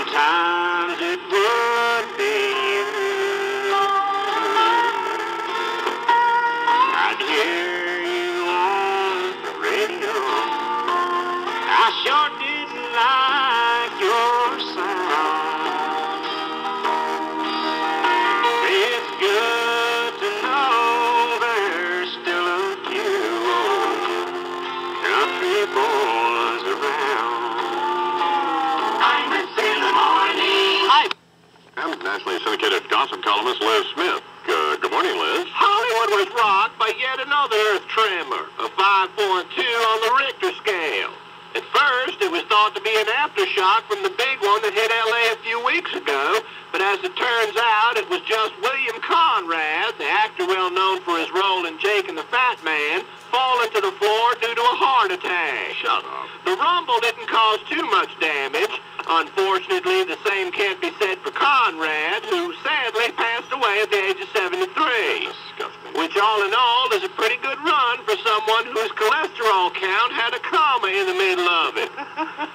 Sometimes it would be you. I'd hear you on the radio. I sure didn't like your sound. It's good to know there's still a few country boys around. I'm nationally syndicated gossip columnist Liz Smith. Good morning, Liz. Hollywood was rocked by yet another earth tremor, a 5.2 on the Richter scale. At first, it was thought to be an aftershock from the big one that hit L.A. a few weeks ago, but as it turns out, it was just William Conrad, the actor well known for his role in Jake and the Fat Man, falling to the floor due to a heart attack. Shut up. The rumble didn't cause too much damage. Unfortunately, the same can't be said for Conrad, who sadly passed away at the age of 73. Disgusting. Which all in all is a pretty good run for someone whose cholesterol count had a comma in the middle of it.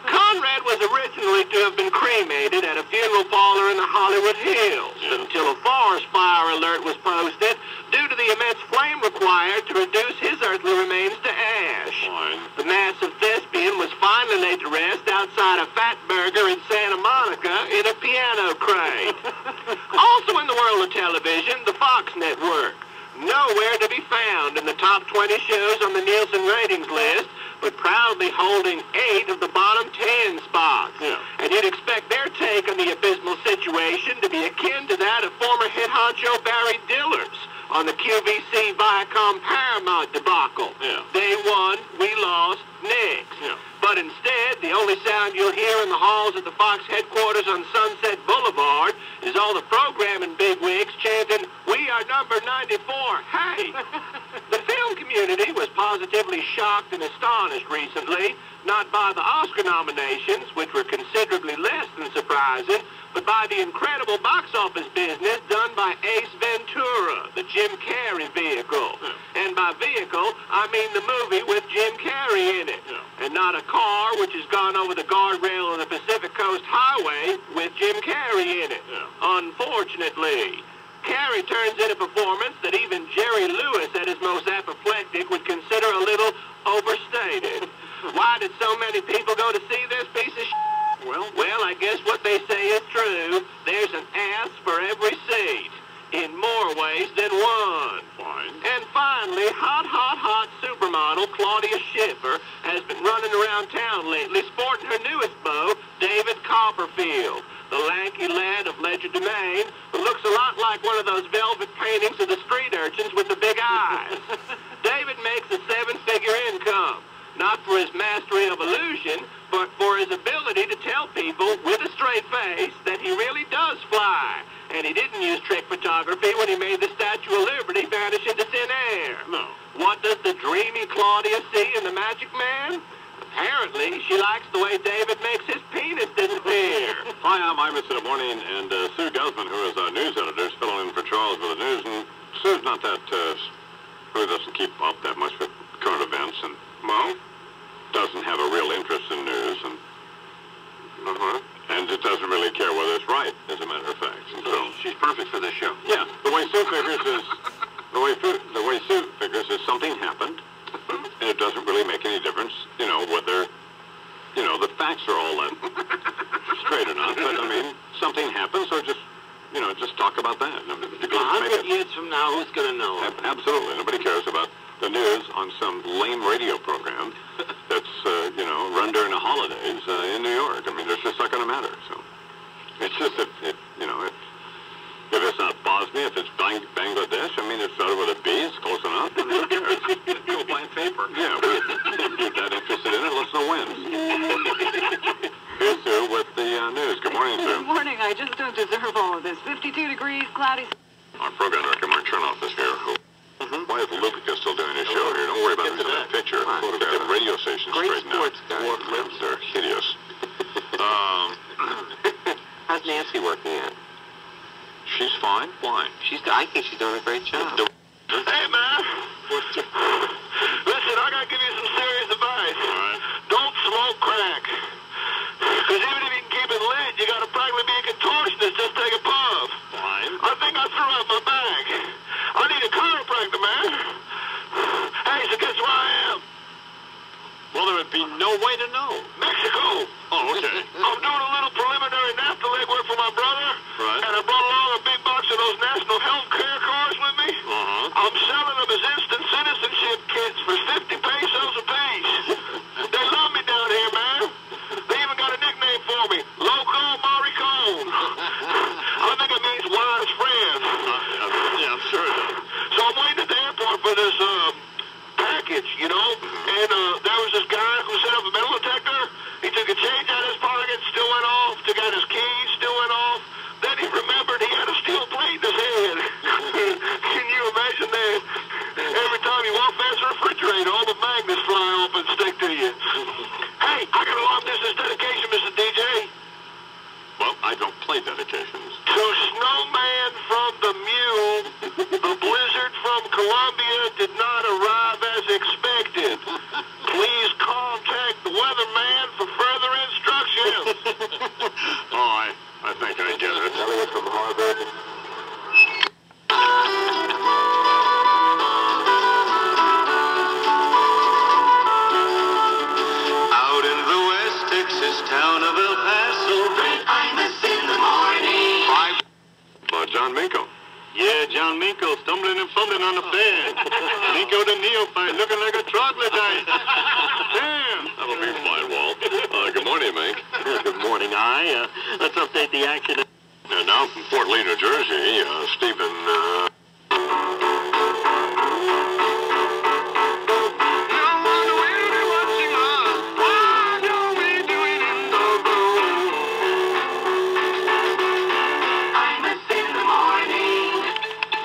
Conrad was originally to have been cremated at a funeral parlor in the Hollywood Hills until a forest fire alert was posted due to the immense flame required to reduce his earthly remains to ash. Fine. The massive thespian was finally laid to rest outside a Fat Burger in Santa Monica in a piano crate. Also in the world of television, the Fox network. Nowhere to be found in the top 20 shows on the Nielsen ratings list, but proudly holding 8 of the bottom 10 spots. Yeah. And you'd expect their take on the abysmal situation to be akin to that of former hit honcho Barry Diller's on the QVC Viacom Paramount debacle. Yeah. They won, we lost, next. Yeah. But instead, the only sound you'll hear in the halls at the Fox headquarters on Sunset Boulevard is all the programming bigwigs chanting, "We are number 94, hey!" The film community was positively shocked and astonished recently, not by the Oscar nominations, which were considerably less than surprising, but by the incredible box office business done by Ace Ventura, the Jim Carrey vehicle. And by vehicle, I mean the movie with Jim Carrey in it. And not a car which has gone over the guardrail on the Pacific Coast Highway with Jim Carrey in it. Unfortunately. Carrey turns in a performance that even Jerry Lewis at his most apoplectic would consider a little overstated. Why did so many people go to see this piece of shit? Well, I guess what they say is true. There's an ass for every seat. In more ways than one. Fine. And finally, hot supermodel Claudia Schiffer has been running around town lately sporting her newest beau, David Copperfield, the lanky lad of Legerdemain, who looks a lot like one of those velvet paintings of the street urchins with the big eyes. David makes a 7-figure income, not for his mastery of illusion, but for his ability to tell people with a straight face that he really does fly. And he didn't use trick photography when he made the Statue of Liberty vanish into thin air. No. What does the dreamy Claudia see in the Magic Man? Apparently, she likes the way David makes his penis disappear. Hi, I'm Imus in the morning, and Sue Guzman, who is our news editor, is filling in for Charles with the news. And Sue's not that, really doesn't keep up that much with current events, and, well, doesn't have a real interest in news, and, and it doesn't really care whether it's right, as a matter of fact. And so She's perfect for this show. yeah, the way Sue figures is, the way Sue figures is something happened, and it doesn't really make any difference, whether, the facts are all that straight or not. But I mean, something happens, so just talk about that. 100 years from now, who's going to know? Absolutely, nobody cares about the news on some lame radio program that's, run during the holidays in New York. I mean, it's just not going to matter. So it's just that, if it's not Bosnia, if it's Bangladesh, I mean, it started with a B, it's close enough. And who cares? Go buy a paper. Yeah, if you're that interested in it, let's know when. Here's Sue with the news. Good morning, Sue. Good morning. I just don't deserve all of this. 52 degrees, cloudy. Our program director, Mark Chernoff, is here. Why is Lupica still doing his show here? Don't worry about that picture. Get the radio station straightened out. They're hideous. How's Nancy working at? She's fine. Why? I think she's doing a great job. Hey, man. Listen, I gotta give you some serious advice. All right. Don't smoke crack. Because even if you can keep it lit, you got a problem. to this package, you know, and there was this guy who set up a metal detector. He took a change out of his pocket, still went off, took out his keys, still went off. Then he remembered he had a steel plate in his head. Can you imagine that? Every time you walk past the refrigerator, all the magnets fly off and stick to you. Hey, I got a long-distance dedication, Mr. DJ. Well, I don't play dedications. To Snowman from the Mule, the blizzard from Colombia did not arrive as expected. Please contact the weatherman for further instructions. Oh, I think I get it. Elliot from Harvard. Out in the West Texas town of El Paso, Imus in the morning. John Minko. Yeah, John Minko stumbling and fumbling on the bed. Minko the neophyte looking like a troglodyte. Damn. That'll be fine, Walt. Good morning, Mink. Good morning, let's update the action. And now from Fort Lee, New Jersey, Stephen,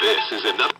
This is enough.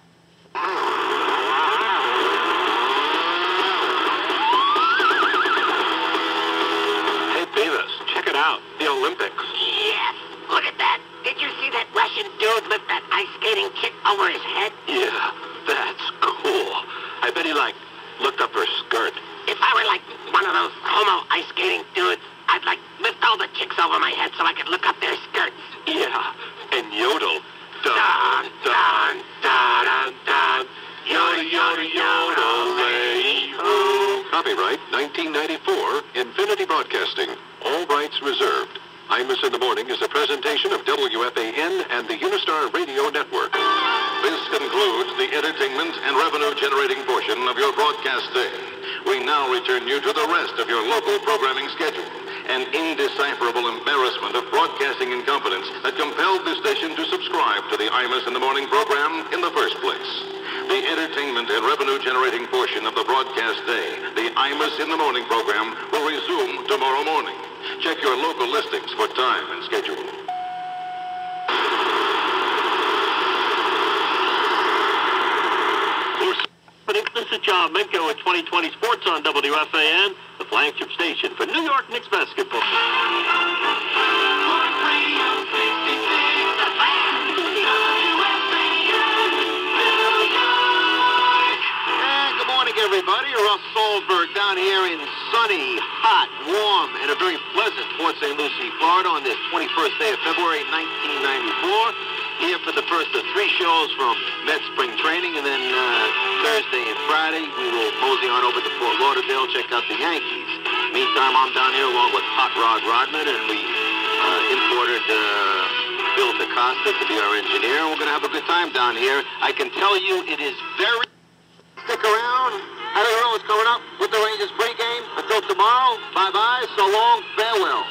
Hey, Beavis, check it out. The Olympics. Yes, look at that. Did you see that Russian dude lift that ice skating chick over his head? Yeah, that's cool. I bet he, looked up her skirt. If I were like one of those homo ice skating dudes, I'd lift all the chicks over my head so I could look up their skirts. Yeah, and yodel. Dun, dun, dun, dun, dun. Yodel, yodel, yodel, hey-ho. Copyright 1994, Infinity Broadcasting. All rights reserved. Imus in the Morning is a presentation of WFAN and the Unistar Radio Network. This concludes the entertainment and revenue-generating portion of your broadcast day. We now return you to the rest of your local programming schedule. An indecipherable embarrassment of broadcasting incompetence that compelled the station to subscribe to the Imus in the Morning program in the first place. The entertainment and revenue-generating portion of the broadcast day, the Imus in the Morning program, will resume tomorrow morning. Check your local listings for time and schedule. This is John Minko at 2020 Sports on WFAN, the flagship station for New York Knicks basketball. Good morning, everybody. Russ Solberg down here in sunny, hot, warm, and a very pleasant Port St. Lucie, Florida on this 21st day of February 1994. Here for the first of 3 shows from Met Spring Training, and then Thursday and Friday we will mosey on over to Fort Lauderdale, check out the Yankees. Meantime, I'm down here along with Hot Rod Rodman, and we imported Phil DaCosta to be our engineer. We're going to have a good time down here. I can tell you it is very... Stick around. I don't know what's coming up with the Rangers pregame. Until tomorrow, bye-bye, so long, farewell.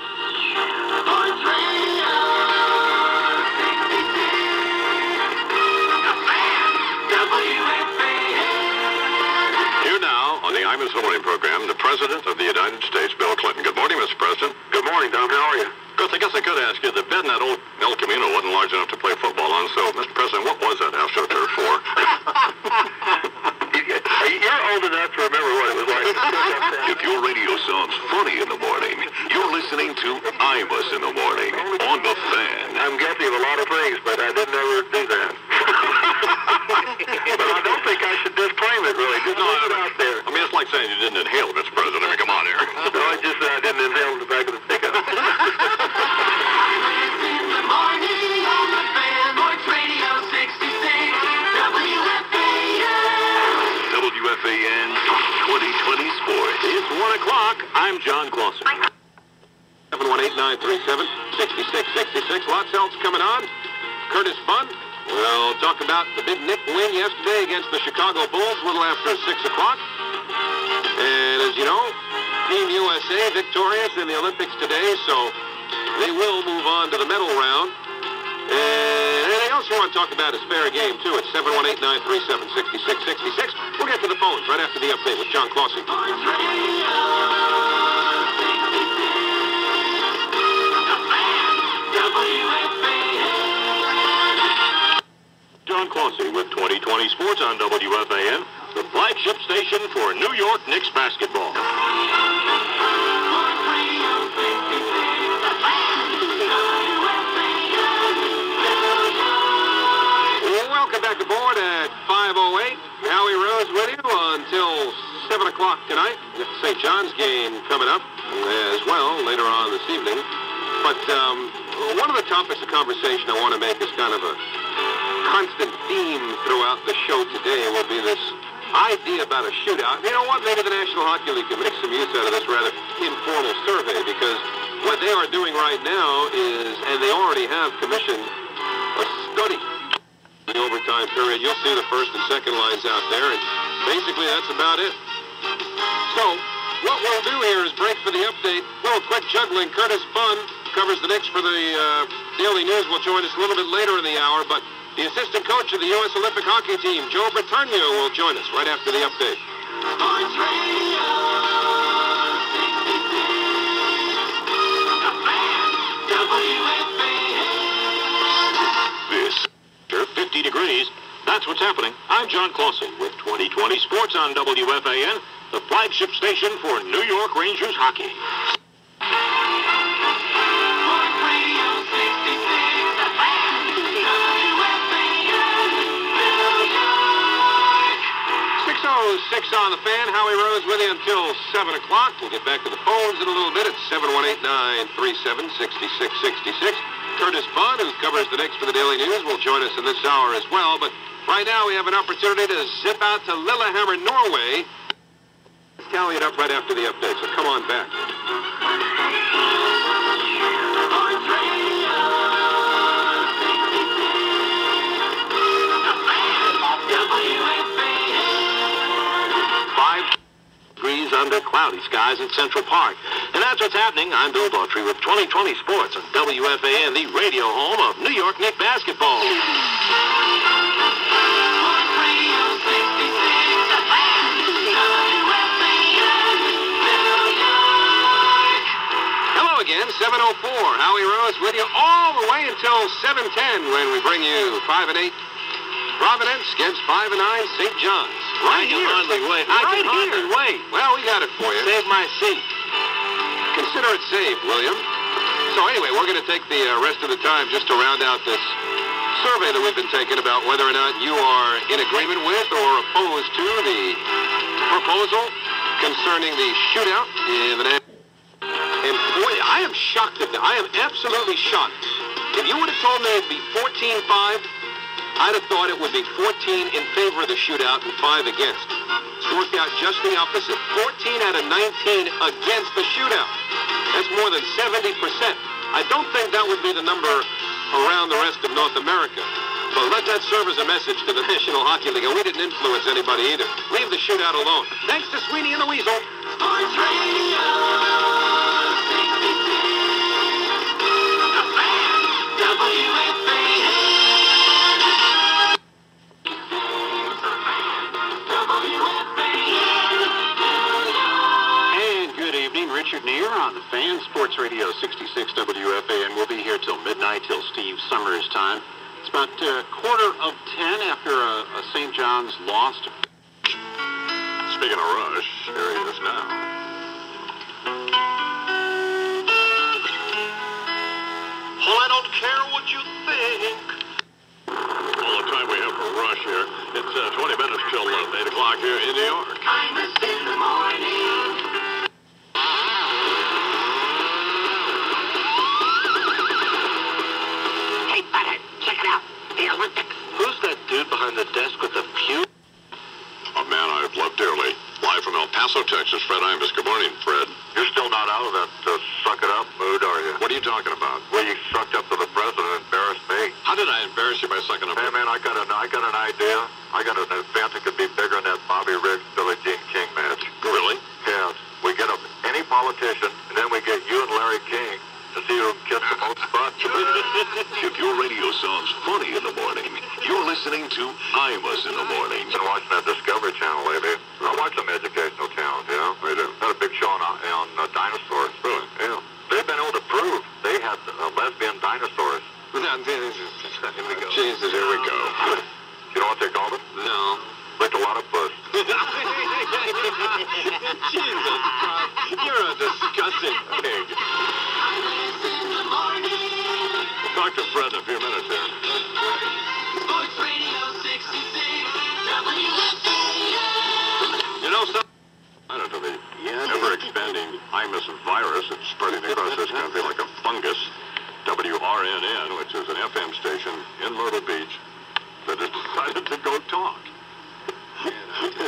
Here now on the Imus in the Morning program, the President of the United States, Bill Clinton. Good morning, Mr. President. Good morning, Tom. How are you? Chris, I guess I could ask you, the bed in that old El Camino wasn't large enough to play football on, so, Mr. President, what was that AstroTurf for? You're old enough to remember what it was like. If your radio sounds funny in the morning, you're listening to Imus in the Morning on The Fan. I'm guilty of a lot of things, but I didn't ever do that. But I don't think I should disclaim it, really. Just leave it out there. I mean, it's like saying you didn't inhale, Mr. President. I mean, come on here. No, I just said I didn't inhale in the back of the pickup. In the morning on the Fan, Sports Radio 66, WFAN. WFAN 2020 Sports. It's 1 o'clock. I'm John Clausen. 718-937-6666. Lots else coming on. Curtis Bunt. We'll talk about the big Knick win yesterday against the Chicago Bulls a little after 6 o'clock. And as you know, Team USA victorious in the Olympics today, so they will move on to the medal round. And anything else you want to talk about is fair game, too. It's 718-937-6666. We'll get to the phones right after the update with John Clausen. John Clausen with 2020 Sports on WFAN, the flagship station for New York Knicks basketball. Welcome back aboard at 5:08. Howie Rose with you until 7 o'clock tonight. The St. John's game coming up as well later on this evening. But one of the topics of conversation I want to make is kind of a constant theme throughout the show today will be this idea about a shootout. You know what? Maybe the National Hockey League can make some use out of this rather informal survey, because what they are doing right now is, and they already have commissioned, a study. The overtime period, you'll see the first and second lines out there, and basically that's about it. So, what we'll do here is break for the update. Little quick juggling. Curtis Bunn covers the Knicks for the Daily News. Will join us a little bit later in the hour, but the assistant coach of the U.S. Olympic hockey team, Joe Bertagno, will join us right after the update. Sports Radio 66 WFAN. This 50 degrees. That's what's happening. I'm John Clausen with 2020 Sports on WFAN, the flagship station for New York Rangers hockey. 6:06 on the fan. Howie Rose with you until 7 o'clock. We'll get back to the phones in a little bit. It's 718-937-6666. Curtis Bunn, who covers the Knicks for the Daily News, will join us in this hour as well. But right now we have an opportunity to zip out to Lillehammer, Norway. Let's tally it up right after the update, so come on back. Under cloudy skies in Central Park. And that's what's happening. I'm Bill Daughtry with 2020 Sports on WFAN, the radio home of New York Knicks basketball. Hello again, 7:04. Howie Rose with you all the way until 7:10 when we bring you 5 and 8. Providence against 5 and 9 St. John's. I can hardly wait. Well, we got it for you. Save my seat. Consider it saved, William. So anyway, we're going to take the rest of the time just to round out this survey that we've been taking about whether or not you are in agreement with or opposed to the proposal concerning the shootout in the National. And boy, I am shocked at that. I am absolutely shocked. If you would have told me it'd be 14-5, I'd have thought it would be 14 in favor of the shootout and 5 against. It's worked out just the opposite. 14 out of 19 against the shootout. That's more than 70%. I don't think that would be the number around the rest of North America. But let that serve as a message to the National Hockey League. And we didn't influence anybody either. Leave the shootout alone. Thanks to Sweeney and the Weasel. Sports Radio 66 WFAN. Richard Neer on the Fan, Sports Radio 66 WFAN. We'll be here till midnight, till Steve Summers' time. It's about 9:45 after a St. John's lost. Speaking of Rush, here he is now. Oh, I don't care what you think. All the time we have for Rush here. It's 20 minutes till 8 o'clock here in New York. Kindness in the morning. Who's that dude behind the desk with the pew? A man I've loved dearly. Live from El Paso, Texas, Fred Imus. Good morning, Fred. You're still not out of that suck-it-up mood, are you? What are you talking about? Well, you sucked up to the president and embarrassed me. How did I embarrass you by sucking up? Hey, man, I got an idea. I got an event that could be bigger than that Bobby Riggs, Billie Jean King match. Really? Yeah. We get up any politician, and then we get you and Larry King to see who gets the most butt. If your radio sounds funny in the morning, to Imus in the Morning. Been watching that Discovery Channel lately. I watch some educational channels, you know. They do. Had a big show on dinosaurs. Really? Yeah. They've been able to prove they had lesbian dinosaurs. Here we go. Jesus, here we go. You know what they called it? No. Licked a lot of puss. Jesus Christ. You're a disgusting pig. We'll talk to Fred in a few minutes here. Sports Radio 66 WFAN. You know something? To the ever-expanding Imus virus that's spreading across this country like a fungus, WRNN, which is an FM station in Myrtle Beach, that has decided to go talk.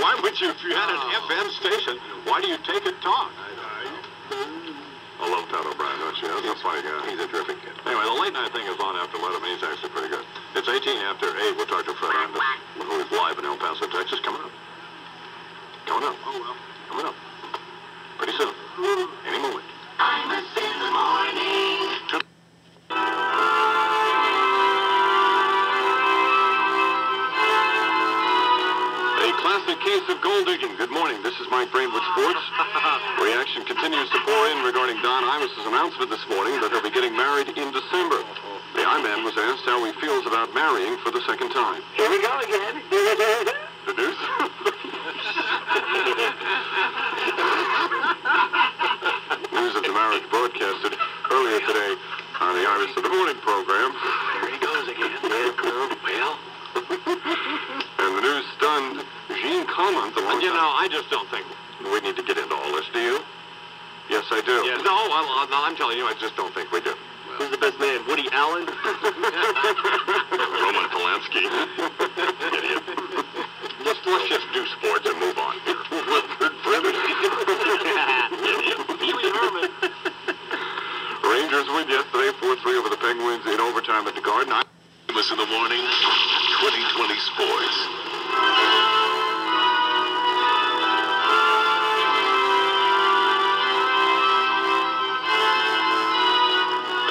Why would you, if you had an FM station, why do you take it talk? I love Pat O'Brien, don't you? That's a funny guy. He's a terrific kid. Anyway, the late night thing is on after 11. He's actually pretty good. It's 18 after 8. We'll talk to Fred Anderson, who is live in El Paso, Texas, coming up. Coming up. Oh, well. Coming up. Pretty soon. Any moment. Imus in the Morning. A classic case of gold digging. Good morning. This is Mike Brain with sports. Reaction continues to pour in regarding Don Imus's announcement this morning that he'll be getting married in December. The I-Man was asked how he feels about marrying for the second time. Here we go again. The news? News of the marriage broadcasted earlier today on the Imus in the Morning program. There he goes again. Well. And the news stunned Gene Comment. You know, I just don't think we need to get into all this, do you? Yes, I do. Yeah, no, I'm telling you, I just don't think we do. Who's the best man? Woody Allen? Roman Polanski. Idiot. Let's just do sports and move on here. Pee-wee Herman. Rangers win yesterday, 4-3 over the Penguins in overtime at the Garden. Imus in the Morning, 2020 Sports.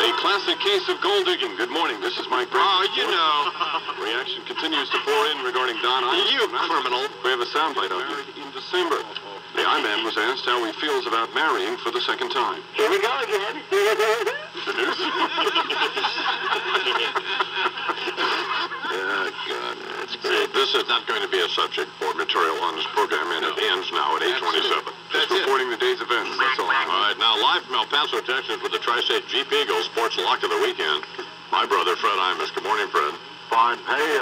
A classic case of gold digging. Good morning. This is Mike Brain. Oh, you know. Reaction continues to pour in regarding Don Imus. You criminal. We have a soundbite of it in December. The I-Man was asked how he feels about marrying for the second time. Here we go again. The news? Oh, God, that's great. This is not going to be a subject for material on this program, and it ends now at 8:27. Just reporting the day's events. That's all. All right, now live from El Paso, Texas, with the Tri-State Jeep Eagle Sports Lock of the Weekend, my brother, Fred Imus. Good morning, Fred. Fine. Hey,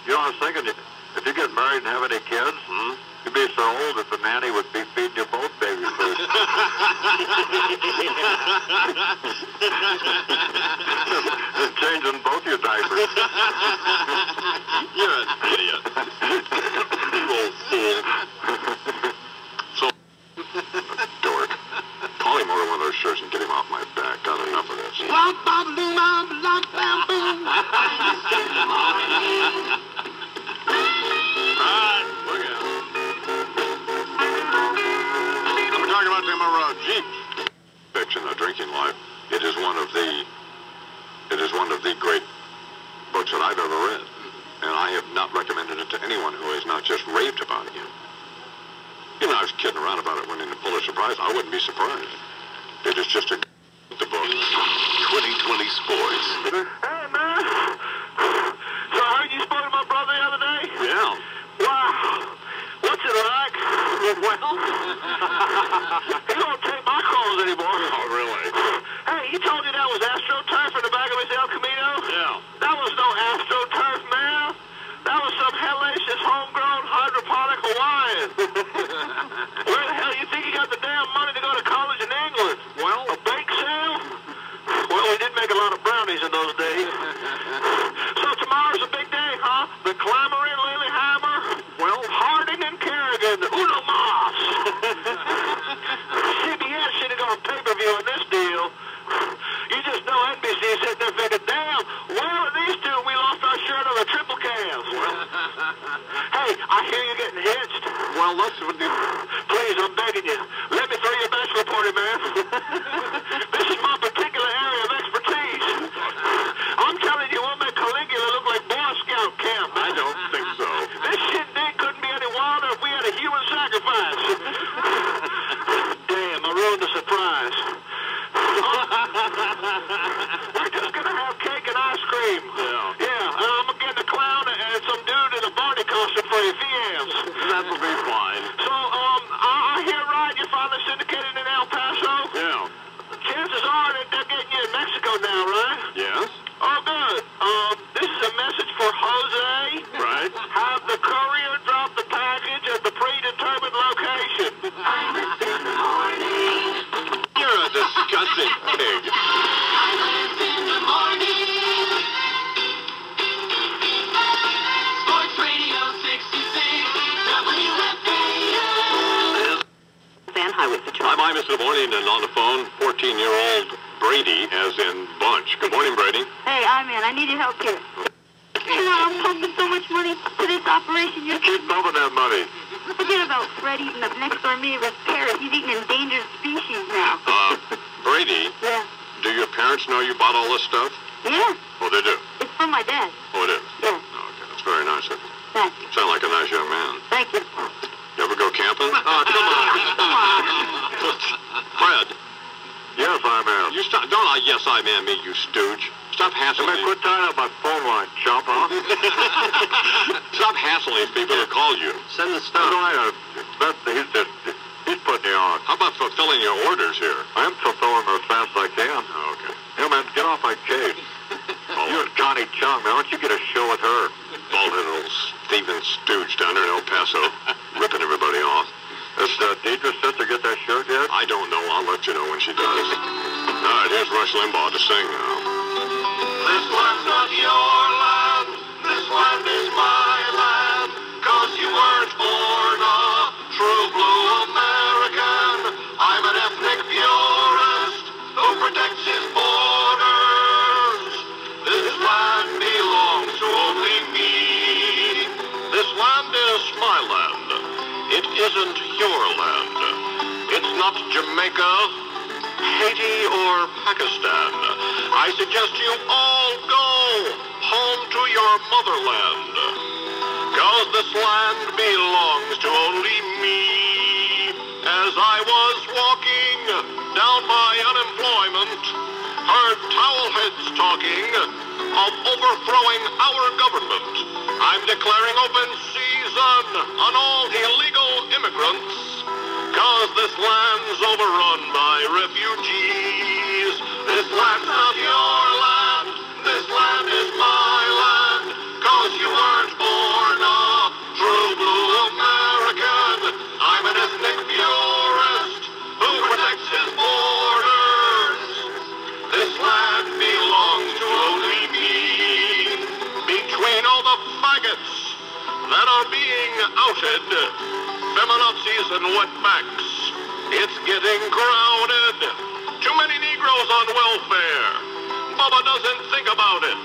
you know, I was thinking, if you get married and have any kids, you'd be so old that the nanny would be feeding you both baby food. Changing both your diapers. You're an idiot. You old fool. So, dork. Call him over one of those shirts and get him off my back. Got enough of this. Alright, look at it. I'm talking about them Jeep. Fiction, A Drinking Life. It is one of the great books that I've ever read. And I have not recommended it to anyone who has not just raved about it. You know, I was kidding around about it winning the Pulitzer Prize. I wouldn't be surprised. It is just the book. 2020 Sports. Hey, man. So I heard you spoke to my brother the other day? Yeah. Wow. What's it like? Well, he don't take my calls anymore. Oh, really? Hey, he told you that was AstroTurf in the back of his El Camino? Yeah. That was no AstroTurf, man. That was some hellacious homegrown hydroponic Hawaiian. Where the hell you think he got the damn money to go to college in England? Well, A bake sale? Well, we did make a lot of brownies in those days. So tomorrow's a big day, huh? The clamoring Lillehammer? Well, Harding and Kerrigan, Uno Mas. CBS should have gone pay-per-view on this deal. You just know NBC sitting there thinking, damn, well, at these two, we lost our shirt on the triple cams. Hey, I hear you getting hitched. well, let's... Please, I'm begging you. Let me throw you a bachelor party, man. This is my particular area of expertise. I'm telling you, we'll make Caligula look like Boy Scout camp. I don't think cream. Yeah, I'm getting a clown and some dude in a Barney costume for you, VMs. That will be fine. So, I hear right, you're finally syndicated in El Paso? Yeah. Chances are that they're getting you in Mexico now, right? Yes? Oh, good. This is a message for Jose. Right. Have the courier drop the package at the predetermined location. You're a disgusting pig. Sports Radio 66, WFAN. Van Highway Patrol. I'm Mr. Morning, and on the phone, 14-year-old Brady, as in Bunch. Good morning, Brady. Hey, I need your help here. I'm pumping so much money to this operation. You Keep bumping that money. forget about Fred eating up next door neighbor's parrot. He's eating endangered species now. Brady, Yeah. do your parents know you bought all this stuff? Yeah. Oh, they do. It's from my dad. Oh, it is? Yeah. Okay, that's very nice of you. Thank you. Sound like a nice young man. Thank you. You ever go camping? Oh, come on. Fred. Yes, I'm out. You stop. Don't I yes, I man me, you stooge. Stop hassling me. Quit tying up my phone line, chump, huh? Stop hassling these people that call you. Send the stuff. He's putting you on. How about fulfilling your orders here? I'm fulfilling them as fast as I can. Oh, okay. Hey, man, get off my case. You and Connie Chung, man, why don't you get a show with her? Bald-headed old thieving stooge down there in El Paso, ripping everybody off. Does Deidre's sister get that shirt yet? I don't know. I'll let you know when she does. All right, here's Rush Limbaugh to sing now. This land's not your land. This land is my land. 'Cause you weren't born a true blue American. I'm an ethnic purist who protects his borders. This land belongs to only me. This land is my land. It isn't your land. It's not Jamaica, Haiti, or Pakistan. I suggest you all go home to your motherland. 'Cause this land belongs to only me. As I was walking down by unemployment, heard towelheads talking of overthrowing our government. I'm declaring open season on all illegal immigrants. 'Cause this land's overrun by refugees. This land's not your land. This land is my land. 'Cause you weren't born a true blue American. I'm an ethnic purist who protects his borders. This land belongs to only me. Between all the faggots that are being outed, feminazis and wetbacks, it's getting crowded. Too many Negroes on welfare. Bubba doesn't think about it.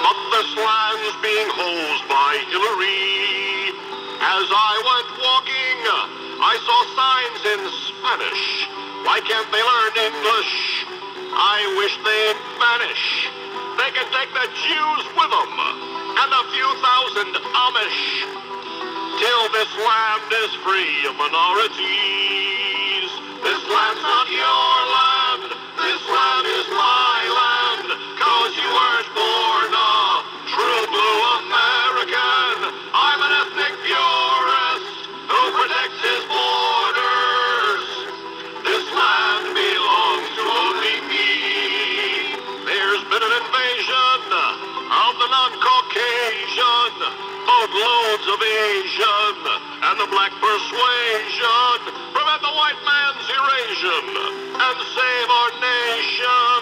But this land's being hosed by Hillary. As I went walking, I saw signs in Spanish. Why can't they learn English? I wish they'd vanish. They can take the Jews with them, and a few thousand Amish, till this land is free of minorities. This land's not your land. This land is my land. 'Cause you weren't born a true blue American. I'm an ethnic purist who protects his borders. This land belongs to only me. There's been an invasion of the non-Caucasian, boatloads of Asian, and the black persuasion. Prevent the white man's evasion and save our nation.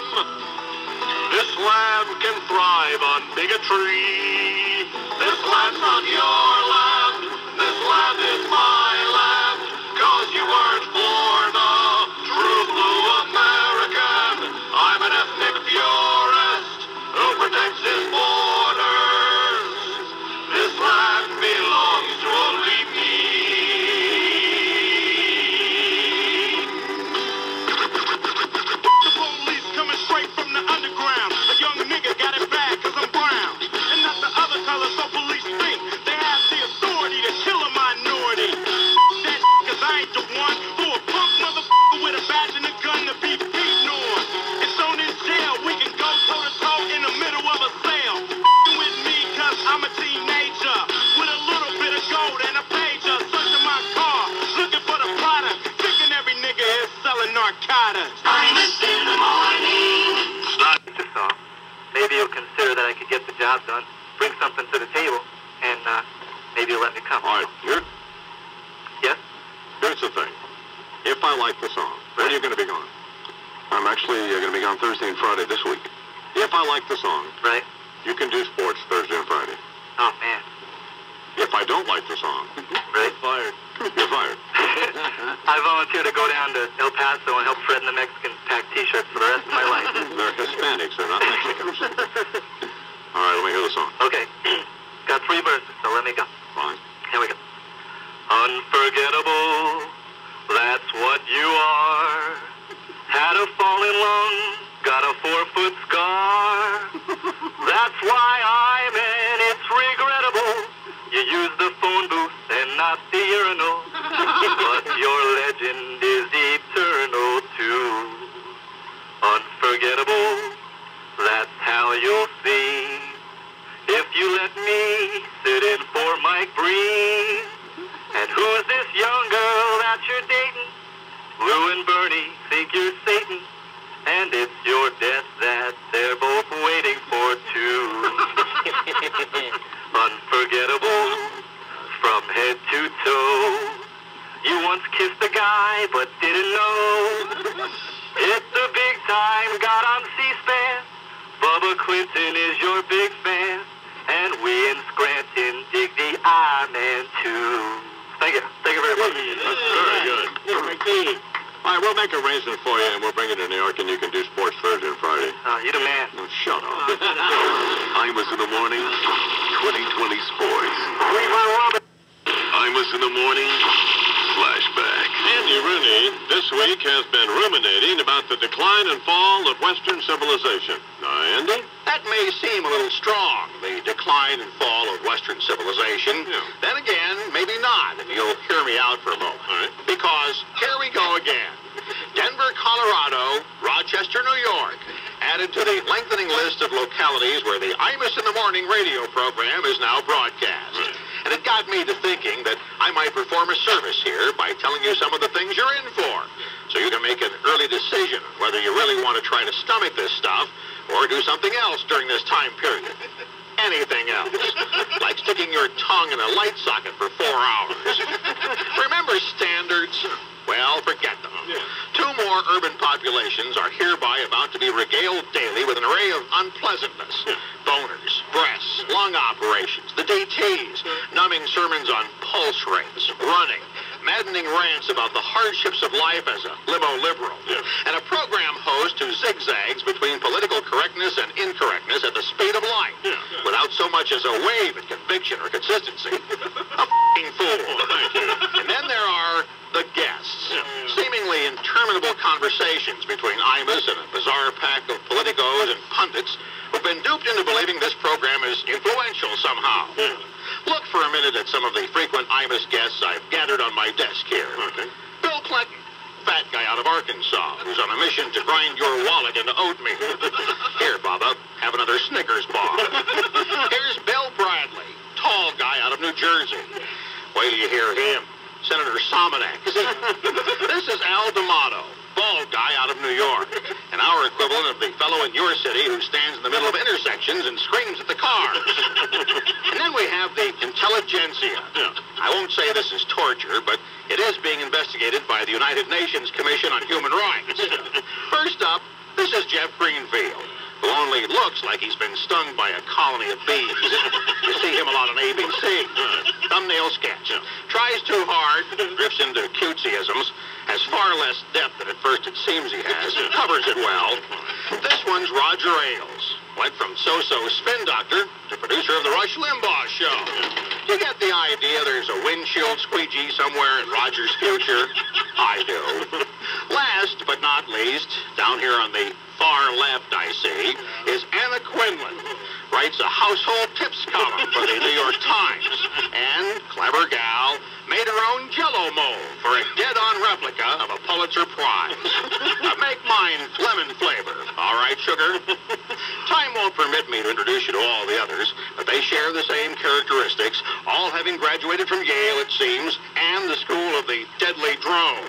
This land can thrive on bigotry. This land's not your land. This land is my land. 'Cause you weren't born a true blue American. I'm an ethnic purist who protects his borders. This land belongs to only me. The police coming straight from the underground. A young nigga got it bad 'cause I'm brown. And not the other color, so police think they have the authority. Stardust. Imus in the morning. Maybe you'll consider that I could get the job done, bring something to the table, and maybe you'll let me come. All right, Yes? here's the thing. If I like the song, when are you going to be gone? I'm actually going to be gone Thursday and Friday this week. If I like the song, Right. you can do sports Thursday and Friday. Oh, man. If I don't like the song, Right. you're fired. I volunteer to go down to El Paso and help Fred and the Mexicans pack T-shirts for the rest of my life. They're Hispanics, they're not Mexicans. All right, let me hear the song. Okay. Got 3 verses, so let me go. Fine. Here we go. Unforgettable, that's what you are. Had a fallen lung, got a 4-foot scar. That's why I'm in, it's regrettable. You use the phone booth and not the urinal. But your legend is eternal too. Unforgettable, that's how you'll see. If you let me sit in for Mike Breen. And who's this young girl that you're dating? Lou and Bernie think you're Satan. And it's your death that they're both waiting for too. Unforgettable, from head to toe. You once kissed a guy but didn't know. It's the big time, got on C-SPAN. Bubba Clinton is your big fan. And we in Scranton dig the I-Man too. Thank you. Thank you very much. That's very good. All right, we'll make arrangements for you, and we'll bring you to New York, and you can do sports Thursday and Friday. You the man. Oh, shut up. Imus in the morning, 2020 sports. Imus in the morning, flashback. Andy Rooney this week has been ruminating about the decline and fall of Western civilization. Andy? That may seem a little strong, the decline and fall of Western civilization. Yeah. Then again, maybe not, if you'll hear me out for a moment. All right. Because here we go again. Denver, Colorado, Rochester, New York, added to the lengthening list of localities where the Imus in the Morning radio program is now broadcast. And it got me to thinking that I might perform a service here by telling you some of the things you're in for, so you can make an early decision whether you really want to try to stomach this stuff or do something else during this time period. Anything else. Like sticking your tongue in a light socket for 4 hours. Remember standards? Well, forget them. Yeah. 2 more urban populations are hereby about to be regaled daily with an array of unpleasantness. Boners, breasts, lung operations, the DTs, numbing sermons on pulse rates, running, maddening rants about the hardships of life as a limo liberal, and a program host who zigzags between political correctness and incorrectness at the speed of light, without so much as a wave at conviction or consistency. A f***ing fool. Thank you. And then there are the guests. Seemingly interminable conversations between Imus and a bizarre pack of politicos and pundits who've been duped into believing this program is influential somehow. Look for a minute at some of the frequent Imus guests I've gathered on my desk here. Okay. Bill Clinton, fat guy out of Arkansas, who's on a mission to grind your wallet into oatmeal. Here, Bubba, have another Snickers bar. Here's Bill Bradley, tall guy out of New Jersey. Wait till you hear him. Senator Somonak. This is Al D'Amato, bald guy out of New York, and our equivalent of the fellow in your city who stands in the middle of intersections and screams at the cars. And then we have the intelligentsia. I won't say this is torture, but it is being investigated by the United Nations Commission on Human Rights. First up, this is Jeff Greenfield, who only looks like he's been stung by a colony of bees. You see him a lot on ABC. Thumbnail sketch. Tries too hard, drifts into cutesyisms, has far less depth than at first it seems he has, covers it well. This one's Roger Ailes. Went from so-so spin doctor to producer of the Rush Limbaugh Show. You get the idea there's a windshield squeegee somewhere in Roger's future? I do. Last but not least, down here on the far left, I see, is Anna Quinlan. Writes a household tips column for the New York Times. And, clever gal, made her own Jell-O mold for a dead-on replica of a Pulitzer Prize. Make mine lemon flavor. All right, sugar? Time won't permit me to introduce you to all the others, but they share the same characteristics, all having graduated from Yale, it seems, and the school of the deadly drone.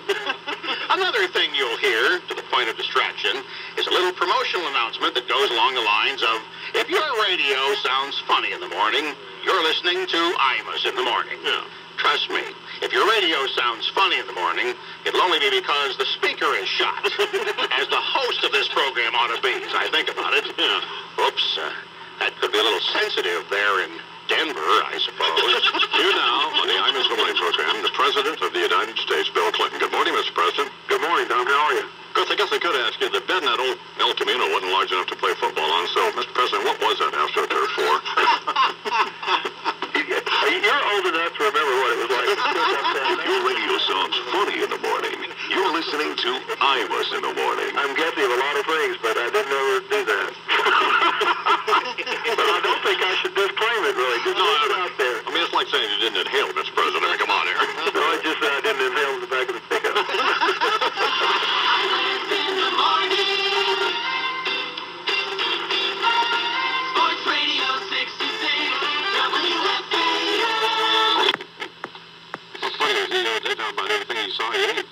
Another thing you'll hear, to the quite a distraction, is a little promotional announcement that goes along the lines of, if your radio sounds funny in the morning, you're listening to Imus in the morning. Yeah. Trust me, if your radio sounds funny in the morning, it'll only be because the speaker is shot. As the host of this program ought to be, as I think about it. Yeah. Oops, that could be a little sensitive there in Denver, I suppose. Here now, on the Imus in the Morning program, the President of the United States, Bill Clinton. Good morning, Mr. President. Good morning, Tom. How are you? I guess I could ask you, the bed in that old El Camino wasn't large enough to play football on, so, Mr. President, what was that AstroTurf for? You're old enough to remember what it was like. If your radio sounds funny in the morning, you're listening to Imus in the morning. I'm guilty of a lot of things, but I didn't ever do that. But I don't think I should disclaim it, really. Just put it out there. I mean, it's like saying you didn't inhale, Mr. President. I mean, come on here. No, I just said I didn't inhale in the back of the pickup. Sports Radio 66, WFAN. What's funny is he did talk about everything he saw he ate.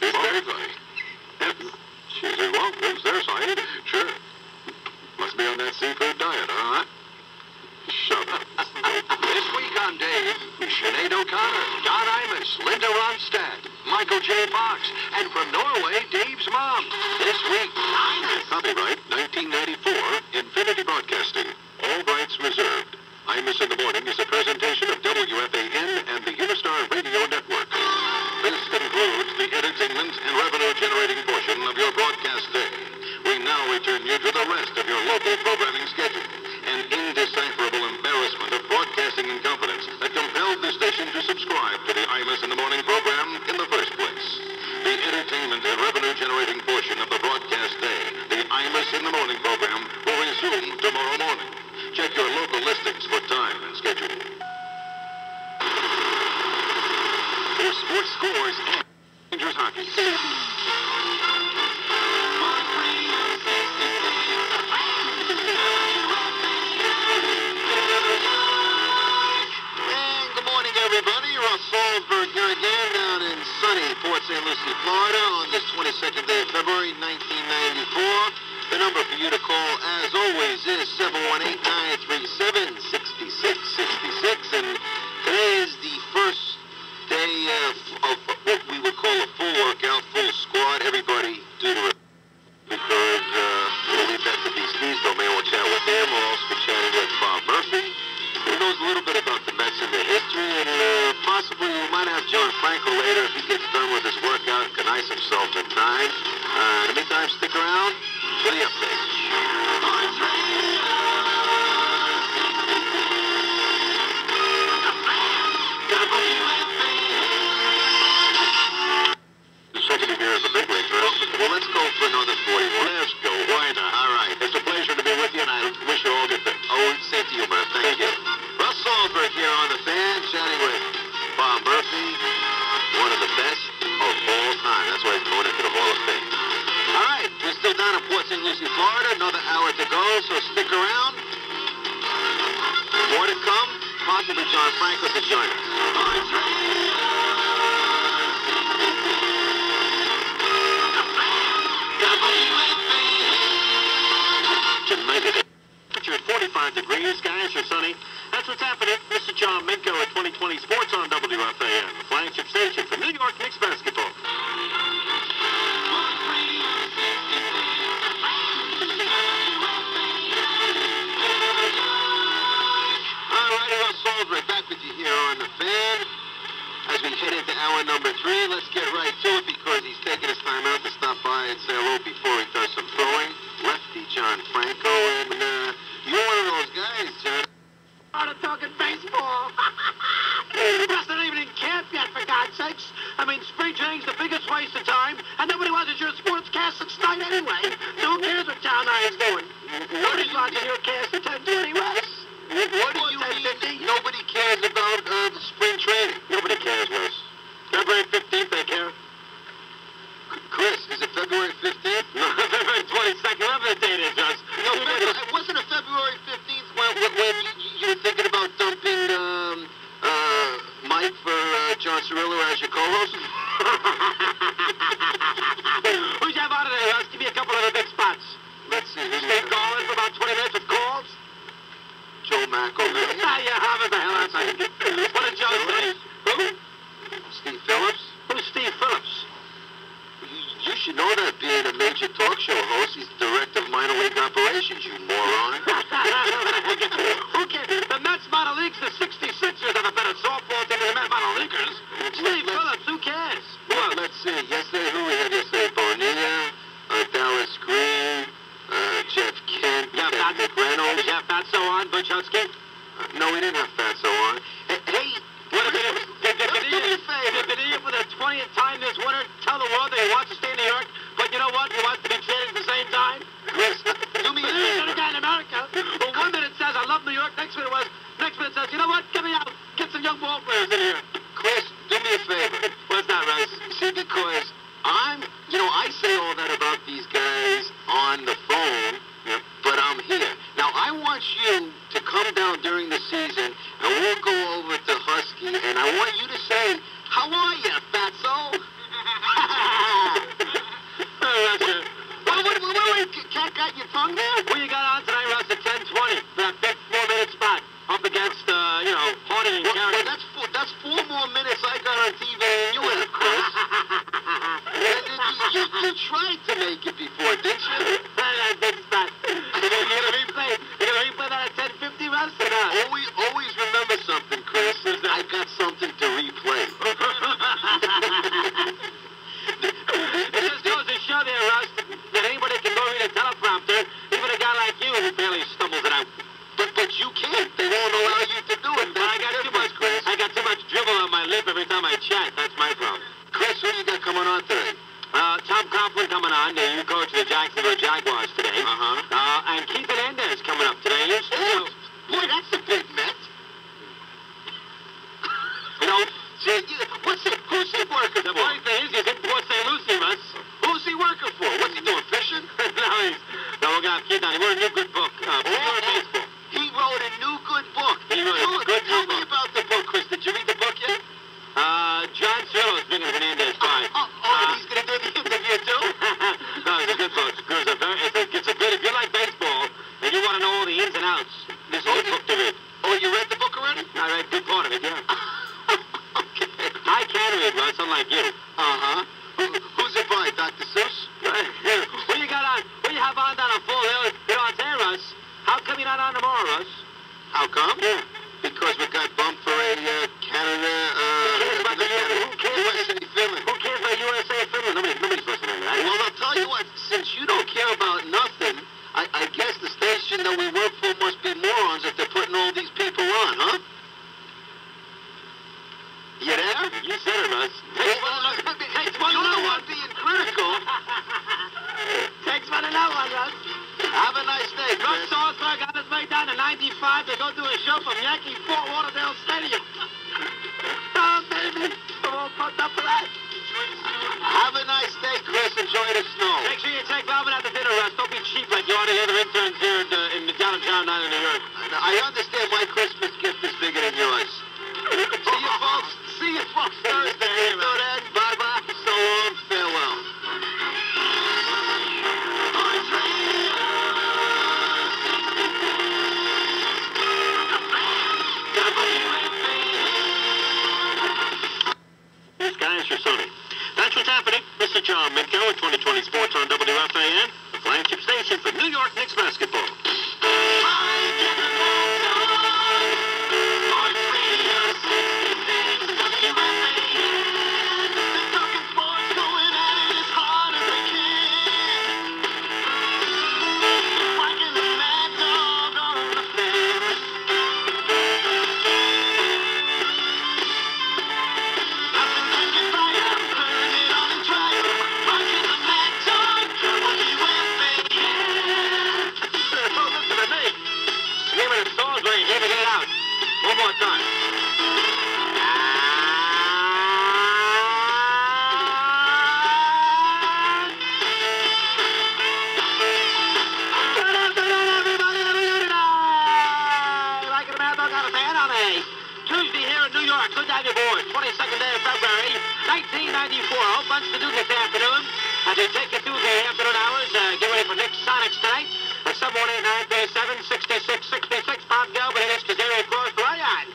It's very funny. She said, well, it was there, so I ate it. Sure. Must be on that seafood diet, huh? Shut up. This week on Dave, Sinead O'Connor, Don Imus, Linda Ronstadt, Michael J. Fox, and from Norway, Dave's mom. This week, Copyright 1994, Infinity Broadcasting. All rights reserved. Imus in the Morning is a presentation of WFAN and the Unistar Radio Network. This concludes the entertainment and revenue-generating portion of your broadcast day. We now return you to the rest of your local programming schedule. An indecipherable embarrassment of broadcasting incompetence that compelled the station to subscribe to the Imus in the Morning program in the first place. The entertainment and revenue-generating portion of the broadcast day, the Imus in the Morning program, will resume tomorrow morning. Check your local listings for time and schedule. For sports scores and Rangers hockey. everybody. Russ Salzberg here again down in sunny Port St. Lucie, Florida on this 22nd day of February, 1994. The number for you to call, as always, is 718-937-6666. And today is the first day of what we would call a full workout, full squad. Everybody due to it because we'll leave that to be Sneesville. Maybe we'll chat with him. We'll also be chatting with Bob Murphy, who knows a little bit about the Mets and their history, and possibly we might have John Franco later if he gets done with his workout and can ice himself in time. In the meantime, stick around for the update. Second year is a big league, Well, let's go for another 41. Let's go. Why not? All right. It's a pleasure to be with you, and I wish you all good things. Oh, same to you, man. Thank you. Russ Salzberg here on the fan, chatting with Bob Murphy, one of the best of all time. That's why he's going into the Hall of Fame. All right. We're still down in Port St. Lucie, Florida. Another hour to go, so stick around. More to come. Possibly John Franco to join us. Temperature at 45 degrees, skies are sunny. That's what's happening. This is John Minko at 2020 Sports on WFAN, the flagship station for New York Knicks basketball. All righty, Russ Salzberg back with you here on the fan. As we head into hour number 3, let's get right to it because he's taking his time out to stop by and say hello before he does some throwing. Lefty John Franco, and you're one of those guys, John. Started talking baseball. Russ, not even in camp yet, for God's sakes. I mean, spring training's the biggest waste of time, and nobody watches your sportscast at night anyway. So who cares what Town Iron's doing? Nobody's watching your cast at 10:20, Russ. What do you mean nobody cares about the spring training? Nobody cares, Russ. February 15th, they care. Chris, is it February 15th? No, February 22nd, whatever the date is, Russ. No, it wasn't a February 15th when you were thinking about dumping Mike for John Cirillo as your co-host? Patrick Reynolds. Did you have Fatso on, Butch Husky? No, we didn't have Fatso on. Hey, do me a favor. Did he, for the 20th time this winter, tell the world that he wants to stay in New York, but you know what? He wants to be traded at the same time? Chris, do me a favor. Guy in America. Well, 1 minute says, I love New York. Next minute says, you know what? Get me out. Get some young ball players in here. Chris, do me a favor. What's that, Russ? See, because I say all that about these guys on the phone, but I'm here. Now, I want you to come down during the season, and we'll go over to Husky, and I want you to say, how are you, Fatso? Wait, Cat got your tongue there? Who you got on tonight, Russ, at 10:20 for that big 4-minute spot up against, Hornet and Carey? Well, that's 4 more minutes I got on TV than you have, Chris. You tried to make it before, didn't you? That big spot. You're gonna replay that at 10:50, Russ, or not? Always remember something, Chris. I got something to replay. It just goes to show there, Russ, that anybody can go read a teleprompter, even a guy like you who barely stumbles it out. But you can't. They won't allow you to do it. I got too much dribble on my lip every time I chat. That's my problem. Chris, who do you got coming on today? Tom Coughlin coming on. You coach the Jacksonville Jaguars today. And Keith Hernandez coming up today. Boy, that's a big Met. Who's he working for? The funny thing is, he's in Port St. Lucie, Russ. Who's he working for? What's he doing, fishing? No, we're going to have Keith on. He wrote a new good book. Baseball. He wrote a new good book. Tell me about the book, Chris. Did you read the book yet? John Cirillo is bringing Hernandez by. He's going to do the interview, too? No, it's a good book. It's a good, if you like baseball and you want to know all the ins and outs, this is a good book to read. Oh, you read the book already? I read a good part of it, yeah. Okay. I can read, Russ, unlike you. Who's it by, Dr. Seuss? What you got on? What you have on down on Full Hill? You know, I'll tell you, Russ. How come you're not on tomorrow, Russ? How come? Yeah. Because we got bumped for a Canada, USA Finland. Who cares about USA Finland? Nobody's listening to that. Well, I'll tell you what, since you don't care about nothing, I guess the station that we work for must be morons if they're putting all these people on, huh? You there? You said it, Russ. You're the one being critical. Takes one to know one, Russ. Have a nice day, Russ Chris. Salzberg on his way down to 95 to go do a show from Yankee Fort Lauderdale Stadium. Oh, baby. I'm all pumped up for that. Have a nice day, Chris. Enjoy the snow. Make sure you take Robin out to dinner, Russ. Don't be cheap like you are to the other interns here in the downtown in New York. I understand my Christmas gift is bigger than yours. See you folks Thursday. Until then, bye-bye. So long. Farewell. Yes, guys, your Sony. That's what's happening. Mr. John Minko with 2020 Sports on WFAN, the flagship station for New York Knicks basketball. Tuesday here in New York. Good to have you aboard. 22nd day of February, 1994. A whole bunch to do this afternoon. As we take you through the afternoon hours, get ready for Knicks Sonics tonight. At 718-937-6666. Bob Gelb and his Kazarian Cross Ryan.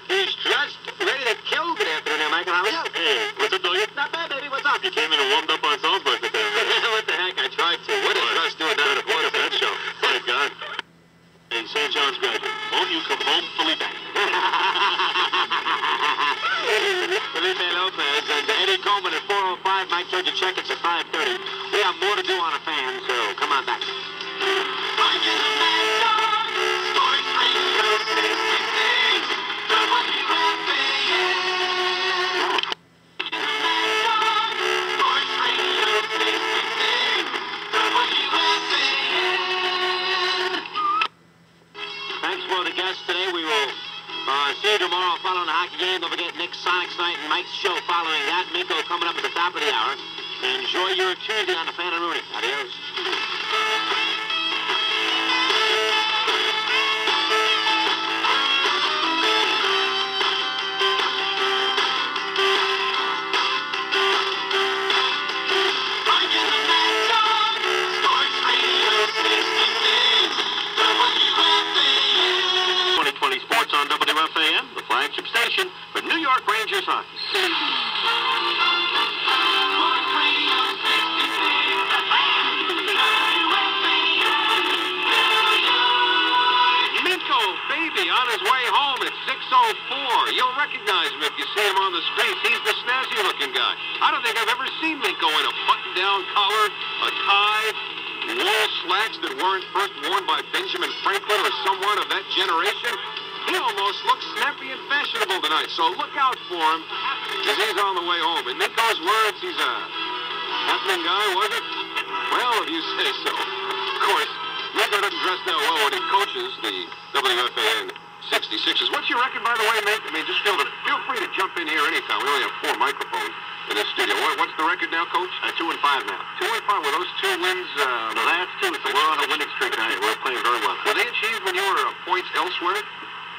He's dressed, ready to kill. Good afternoon, Mike. How are you? Hey, what's up, Dougie? Not bad, baby. What's up? You came in and warmed up on Salzburg today. What the heck? I tried to. What is Russ doing down at the Port of that show? My God. Hey, St. John's graduate, won't you come home, Felipe? Felipe Lopez and Eddie Coleman at 4:05. Mike Georgia Checkets at 5:30. We have more to do on a fan, so come on back. for the guests today. We will see you tomorrow following the hockey game. Don't forget Nick Sonic's night and Mike's show following that. Minko coming up at the top of the hour. Enjoy your Tuesday on the Fan and Rooney. Adios. Sports on WFAN, the flagship station for New York Rangers hockey. Minko, baby, on his way home at 6:04. You'll recognize him if you see him on the streets. He's the snazzy-looking guy. I don't think I've ever seen Minko in a button-down collar, a tie, wool slacks that weren't first worn by Benjamin Franklin or someone of that generation. He almost looks snappy and fashionable tonight, so look out for him as he's on the way home. In Minko's words, he's a happening guy, was it? Well, if you say so. Of course, Minko doesn't dress that well when he coaches the WFAN 66ers. What's your record, by the way, Mick? I mean, just feel free to jump in here anytime. We only have 4 microphones in this studio. What's the record now, Coach? 2-5 now. 2-5. Were those 2 wins? The last 2. So we're on a winning streak tonight. We're playing very well. Were they achieved when you were points elsewhere?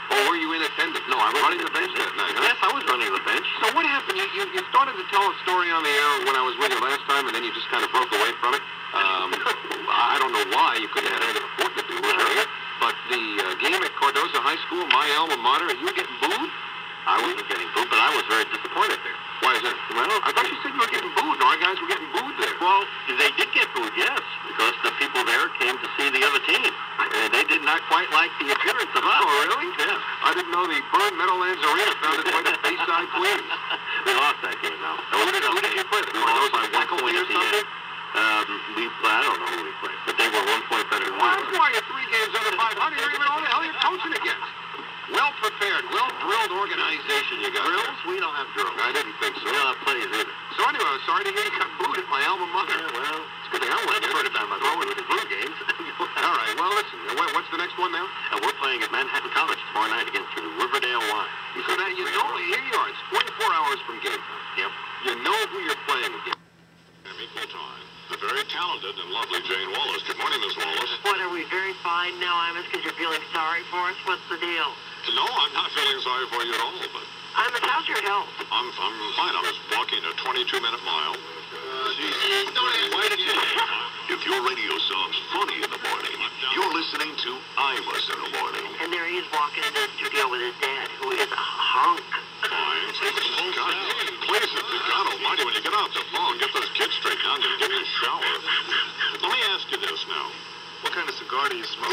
Or were you in attendance? No, I was running the bench that night. Huh? Yes, I was running the bench. So what happened? You started to tell a story on the air when I was with you last time, and then you just kind of broke away from it. I don't know why. You couldn't have anything important to do with it. But the game at Cardozo High School, my alma mater, you were getting booed? I wasn't getting booed, but I was very disappointed there. Why is that? Well, I thought you said you were getting booed. No, our guys were getting booed there. Well, they did get booed, yes, because the people there came to see the other team. And they did not quite like the appearance of us. Oh, really? Yeah. I didn't know the Byrne Meadowlands Arena found its way to Bayside, Queens. We lost that game now. Who did you play? We lost by 1 point or something? I don't know who we played, but they were 1 point better than we were. That's why you're 3 games under 500. You're even all the hell you're coaching against. Well prepared, well drilled organization you got. Drills? We don't have drills. I didn't think so. We don't have plays either. So anyway, I was sorry to hear you got booed at my alma mater. Yeah, well, it's good to hell with you. That's the first time I've been with the blue games. All right, well, listen, what's the next one now? We're playing at Manhattan College tomorrow night against the Riverdale Wild. So now you know, here you are. It's 24 hours from game time. Yep. You know who you're playing against. Equal time. The very talented and lovely Jane Wallace. Good morning, Miss Wallace. What, are we very fine now, Imus, because you're feeling sorry for us? What's the deal? No, I'm not feeling sorry for you at all, but... Imus, how's your health? I'm fine. I was walking a 22-minute mile. If your radio sounds funny in the morning, you're listening to Imus in the morning. And there he is walking into the studio with his dad, who is a hunk. God, please, God almighty, when you get off the phone, get those kids straight down and give me a shower. Let me ask you this now. What kind of cigar do you smoke?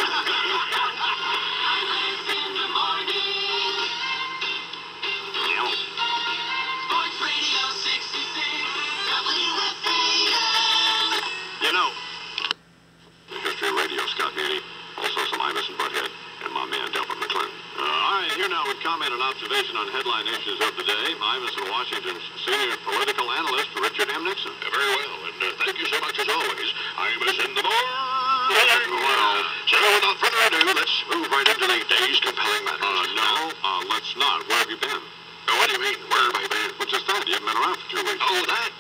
Sports Radio 66, WFAN. You know, the history of radio, Scott Muni, also some Imus and Butthead, and my man Delbert McClinton. All right, here now with comment and observation on headline issues of the day, Imus and Washington's senior political analyst, Richard M. Nixon. Very well, and thank you so much as always. Imus in the morning. Well, so without further ado, let's move right into the day's compelling matters. No, let's not. Where have you been? What do you mean, where have I been? Well, just that. You haven't been around for 2 weeks. Oh, that.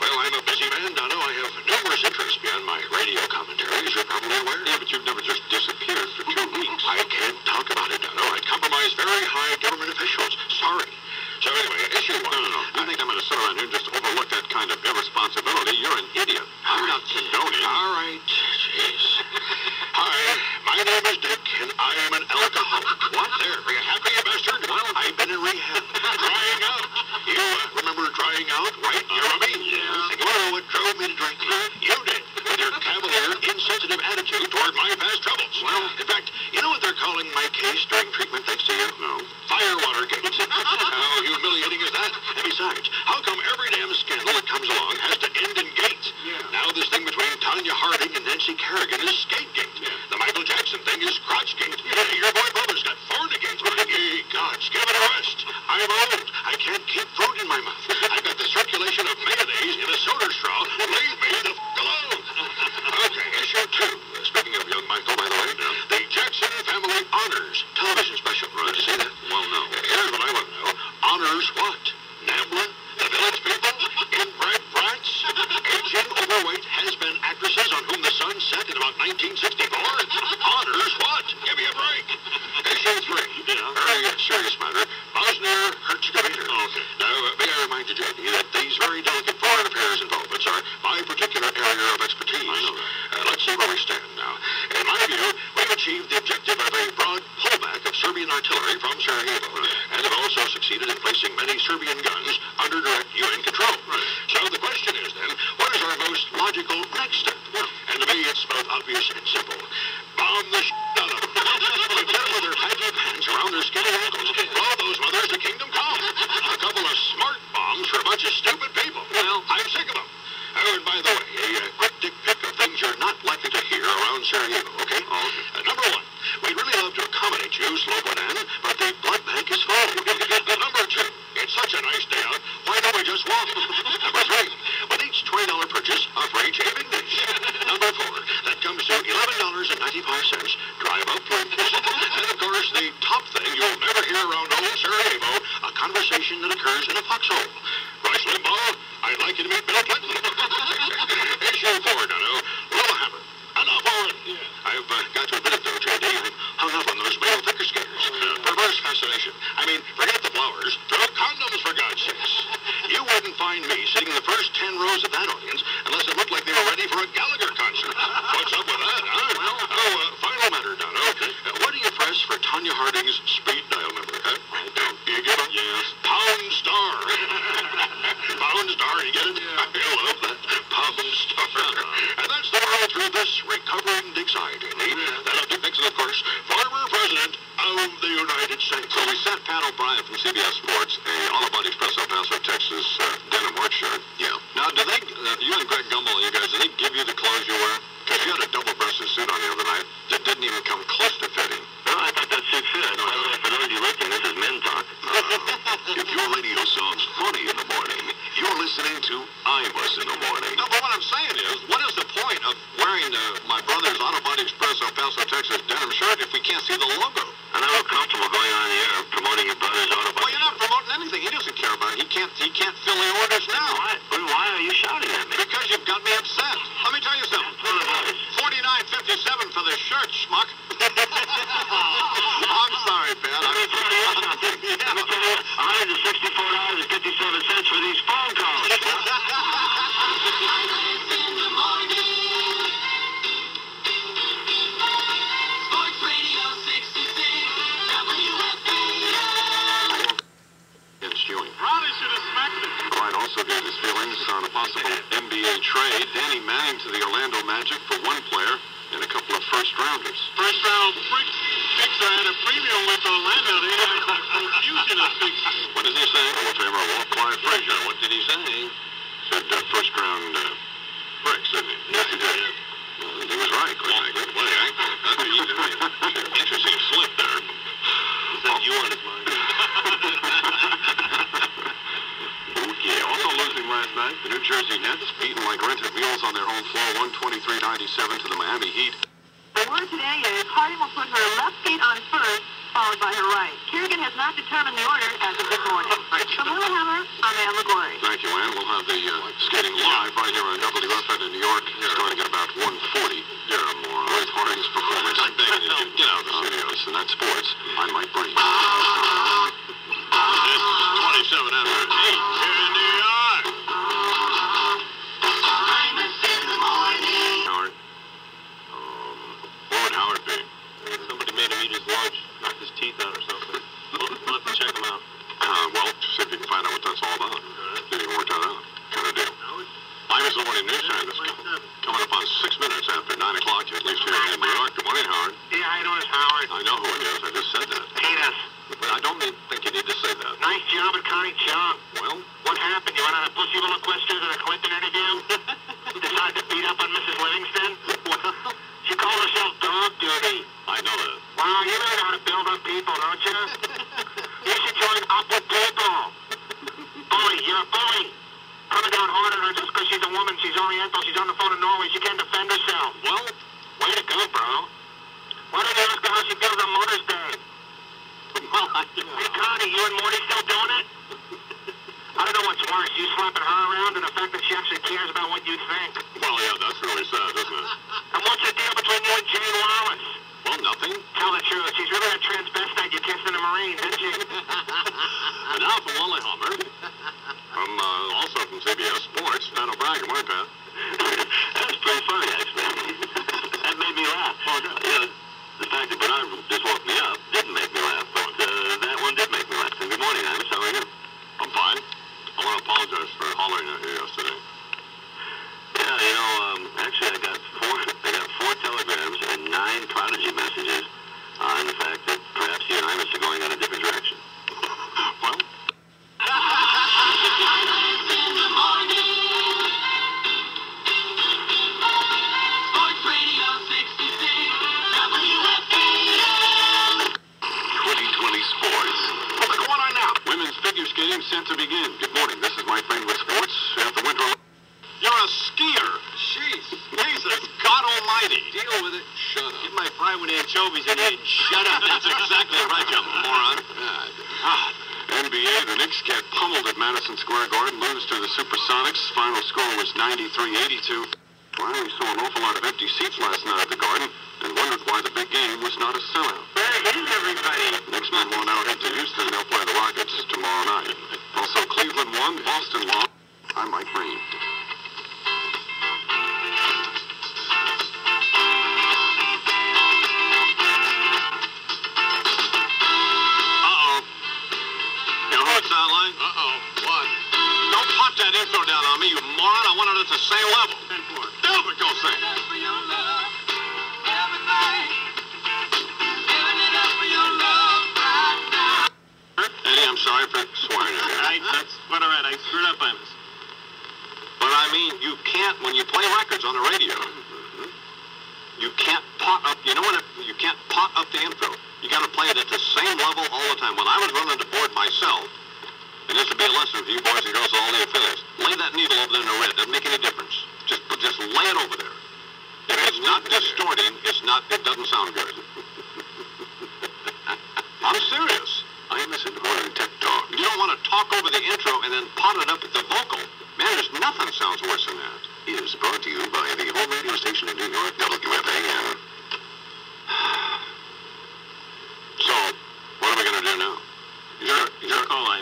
Well, I'm a busy man, Dono. I have numerous interests beyond my radio commentaries. You're probably aware. Yeah, but you've never just disappeared for 2 weeks. I can't talk about it, Dono. I'd compromise very high government officials. Sorry. So anyway, issue 1. No. You think I'm going to sit around here and just overlook that kind of irresponsibility? You're an idiot. I'm not condoning. All right. Jeez. Hi, my name is Dick, and I am an alcoholic. What? There, are you happy, you bastard? Well, I've been in rehab. Drying out. You remember drying out, right? You know me? Yeah. And you know what drove me to drink? You did. With your cavalier, insensitive attitude toward my past troubles. Well, in fact, you know what they're calling my case during treatment thanks to you? No. Firewater gate. How humiliating is that? And besides, how come every damn scandal that comes along has to end in gate? Yeah. Now this thing between Tanya Harding and Nancy Kerrigan is Skate-gate. Yeah. The Michael Jackson thing is Crotch-gate. Yeah. Your boy brother's got Fornicate. Ye gods, give it a rest. I'm old. I can't keep food in my mouth. I've got the circulation of mayonnaise in a soda straw. Leave me the f*** alone. Okay, issue 2. Speaking of young Michael, by the way, the Jackson family honors artillery from Sarajevo, and have also succeeded in placing many Serbian guns under direct UN control. So the question is then, what is our most logical next step? And to me, it's both obvious and simple. Bomb the out of them. Put them with their baggy pants around their skinny ankles. Blow those mothers to kingdom come. A couple of smart bombs for a bunch of stupid people. Well, I'm sick of them. Oh, and by the way, a quick dick pic of things you're not likely to hear around Sarajevo, okay? Number one, we'd really love to accommodate you, Slobodan, but the blood bank is full. Number two, it's such a nice day out, why don't we just walk? Number three, with each $20 purchase, a free shaving dish. Number four, that comes to $11.95, drive up front. And of course, the top thing you'll never hear around old Sarajevo, a conversation that occurs in a foxhole. Rush Limbaugh, I'd like you to meet Bill Clinton. Issue 4, Dono, Lillehammer. Enough already. I've got to admit it, though, J.D., I'm hung up on those male thicker skaters. Perverse fascination. I mean, forget the flowers. Throw condoms, for God's sakes. You wouldn't find me sitting in the first 10 rows of that audience unless it looked like they were ready for a Gallagher concert. What's up with that, huh? Well, final matter, Dono. What do you press for Tanya Harding's speed dial number, huh? I don't. You give up? Yes. Pound Star. Pound Star, you get it? Yeah. I love that. Pound Star. And that's the world through this recovering anxiety. That'll keep Nixon, of course, former president of the United States. So we sent Pat O'Brien from CBS Sports a All-About Express El Paso, Texas denim work shirt. Yeah. Now, do they, you and Greg Gumbel and you guys, did they give you the clothes you wear? Because you had a double-breasted suit on the other night that didn't even come close to fitting. No, I thought that suit fit. No, for those of you listening, this is men talk. If your radio sounds funny in the morning, you're listening to Imus in the morning. No, but what I'm saying is, what is the point of wearing my brother's Autobody Express El Paso, Texas denim shirt if we can't see the logo? And I'm not comfortable going on the air promoting your brother's Autobody. Well, you're not promoting anything. He doesn't care about it. He can't fill the orders now. Why are you shouting at me? Because you've got me upset. Let me tell you something. $49.57 for this shirt, schmuck. I'm sorry, Pat. Let me tell you something. Let me tell you, $164.57 for these phone calls. Sports Radio 66, WFAN. Against Ewing. Riley should have smacked it. Wright also gave his feelings on a possible NBA trade. Danny Manning to the Orlando Magic for one player and a couple of first-rounders. First round picks had a premium with Orlando. They had a confusion of picks. What does he say? Hall of Famer Walt Clyde Frazier. What did he say? Said first-round bricks, didn't he? Yes, he did. Well, he was right, quite frankly. Well, interesting slip there. Is that you on his mind? Yeah, also losing last night, the New Jersey Nets beaten like rented wheels on their home floor, 123-97 to the Miami Heat. The word today is Harding will put her left feet on first, followed by her right. Kerrigan has not determined the order as of this morning. From Lillehammer, I'm Ann LaGlory. Thank you, Ann. We'll have the skating live right here on WFN in New York, starting at about 1:40. You're a moron. With Harding's performance. I'm begging you to get out of the studio. Listen, that's sports. I'm Mike Breen. This is 27 after 8 here in New York. Imus in the morning. Howard. What would Howard be? Somebody made him eat his lunch, knocked his teeth out or something. We'll have to check him out. Well, see if you can find out what that's all about. See if you can work that out. Kind of deal. Imus in the morning news time is coming up on 6 minutes after 9 o'clock, at least here in New York. Good morning, Howard. Yeah, how you doing, Howard? I know who it is. I just said that. Hate us. But I don't think you need to say that. Nice job at Connie Chung. Well, What happened? You went on a pussy little question at a Clinton interview? Decided to beat up on Mrs. Livingston? She called herself dog duty. I know that. Wow, you know how to build up people, don't you? You should join Up With People. Bully, you're a bully. Coming down hard on her just because she's a woman, she's Oriental, she's on the phone in Norway, she can't defend herself. Well, way to go, bro. Why don't you ask her how she feels on Mother's Day? Well, Hey, Connie, you and Morty still doing it? I don't know what's worse, you slapping her around and the fact that she actually cares about what you think. well, yeah, that's really sad, isn't it? And what's the deal between you and Jane Wallace? Well, nothing. Tell the truth, she's really a transvestite you kissed in a Marine, didn't she? And now from Lillehammer, also from CBS Sports, Pat O'Brien. Good morning, Pat. That's pretty funny, actually. That made me laugh. Oh, no. Yeah, the fact that Bernard just woke me up didn't make me laugh, but game set to begin. Good morning. This is my friend with sports at the Winter. You're a skier. Jeez. Jesus, God almighty. Deal with it. Shut up. Get my fry with anchovies in it. Shut up. That's exactly right, you moron. God. NBA, the Knicks get pummeled at Madison Square Garden, lose to the Supersonics. Final score was 93-82. Well, we saw an awful lot of empty seats last night at the Garden and wondered why the big game was not a sellout. Where is everybody? Knicks men will now head to Houston. They'll play the Rockets tomorrow night. Also, Cleveland won, Boston lost. I'm Mike Green. Sound like? What? Don't pop that intro down on me, you moron. I want it at the same level. Delbert, go sing. Eddie, I'm sorry for swearing. That's what I read. I screwed up, Amos. But I mean, you can't, when you play records on the radio, you can't pot up, you know what, you can't pot up the intro. You got to play it at the same level all the time. When I was running the board myself, and this would be a lesson for you boys and girls, all the affiliates. Lay that needle over there in the red. Doesn't make any difference. Just lay it over there. If it's not distorting, it doesn't sound good. I'm serious. I listen to Morning Tech Talk. You don't want to talk over the intro and then pot it up at the vocal. Man, there's nothing sounds worse than that. It is brought to you by the home radio station in New York, WFAN. So, what are we going to do now? You're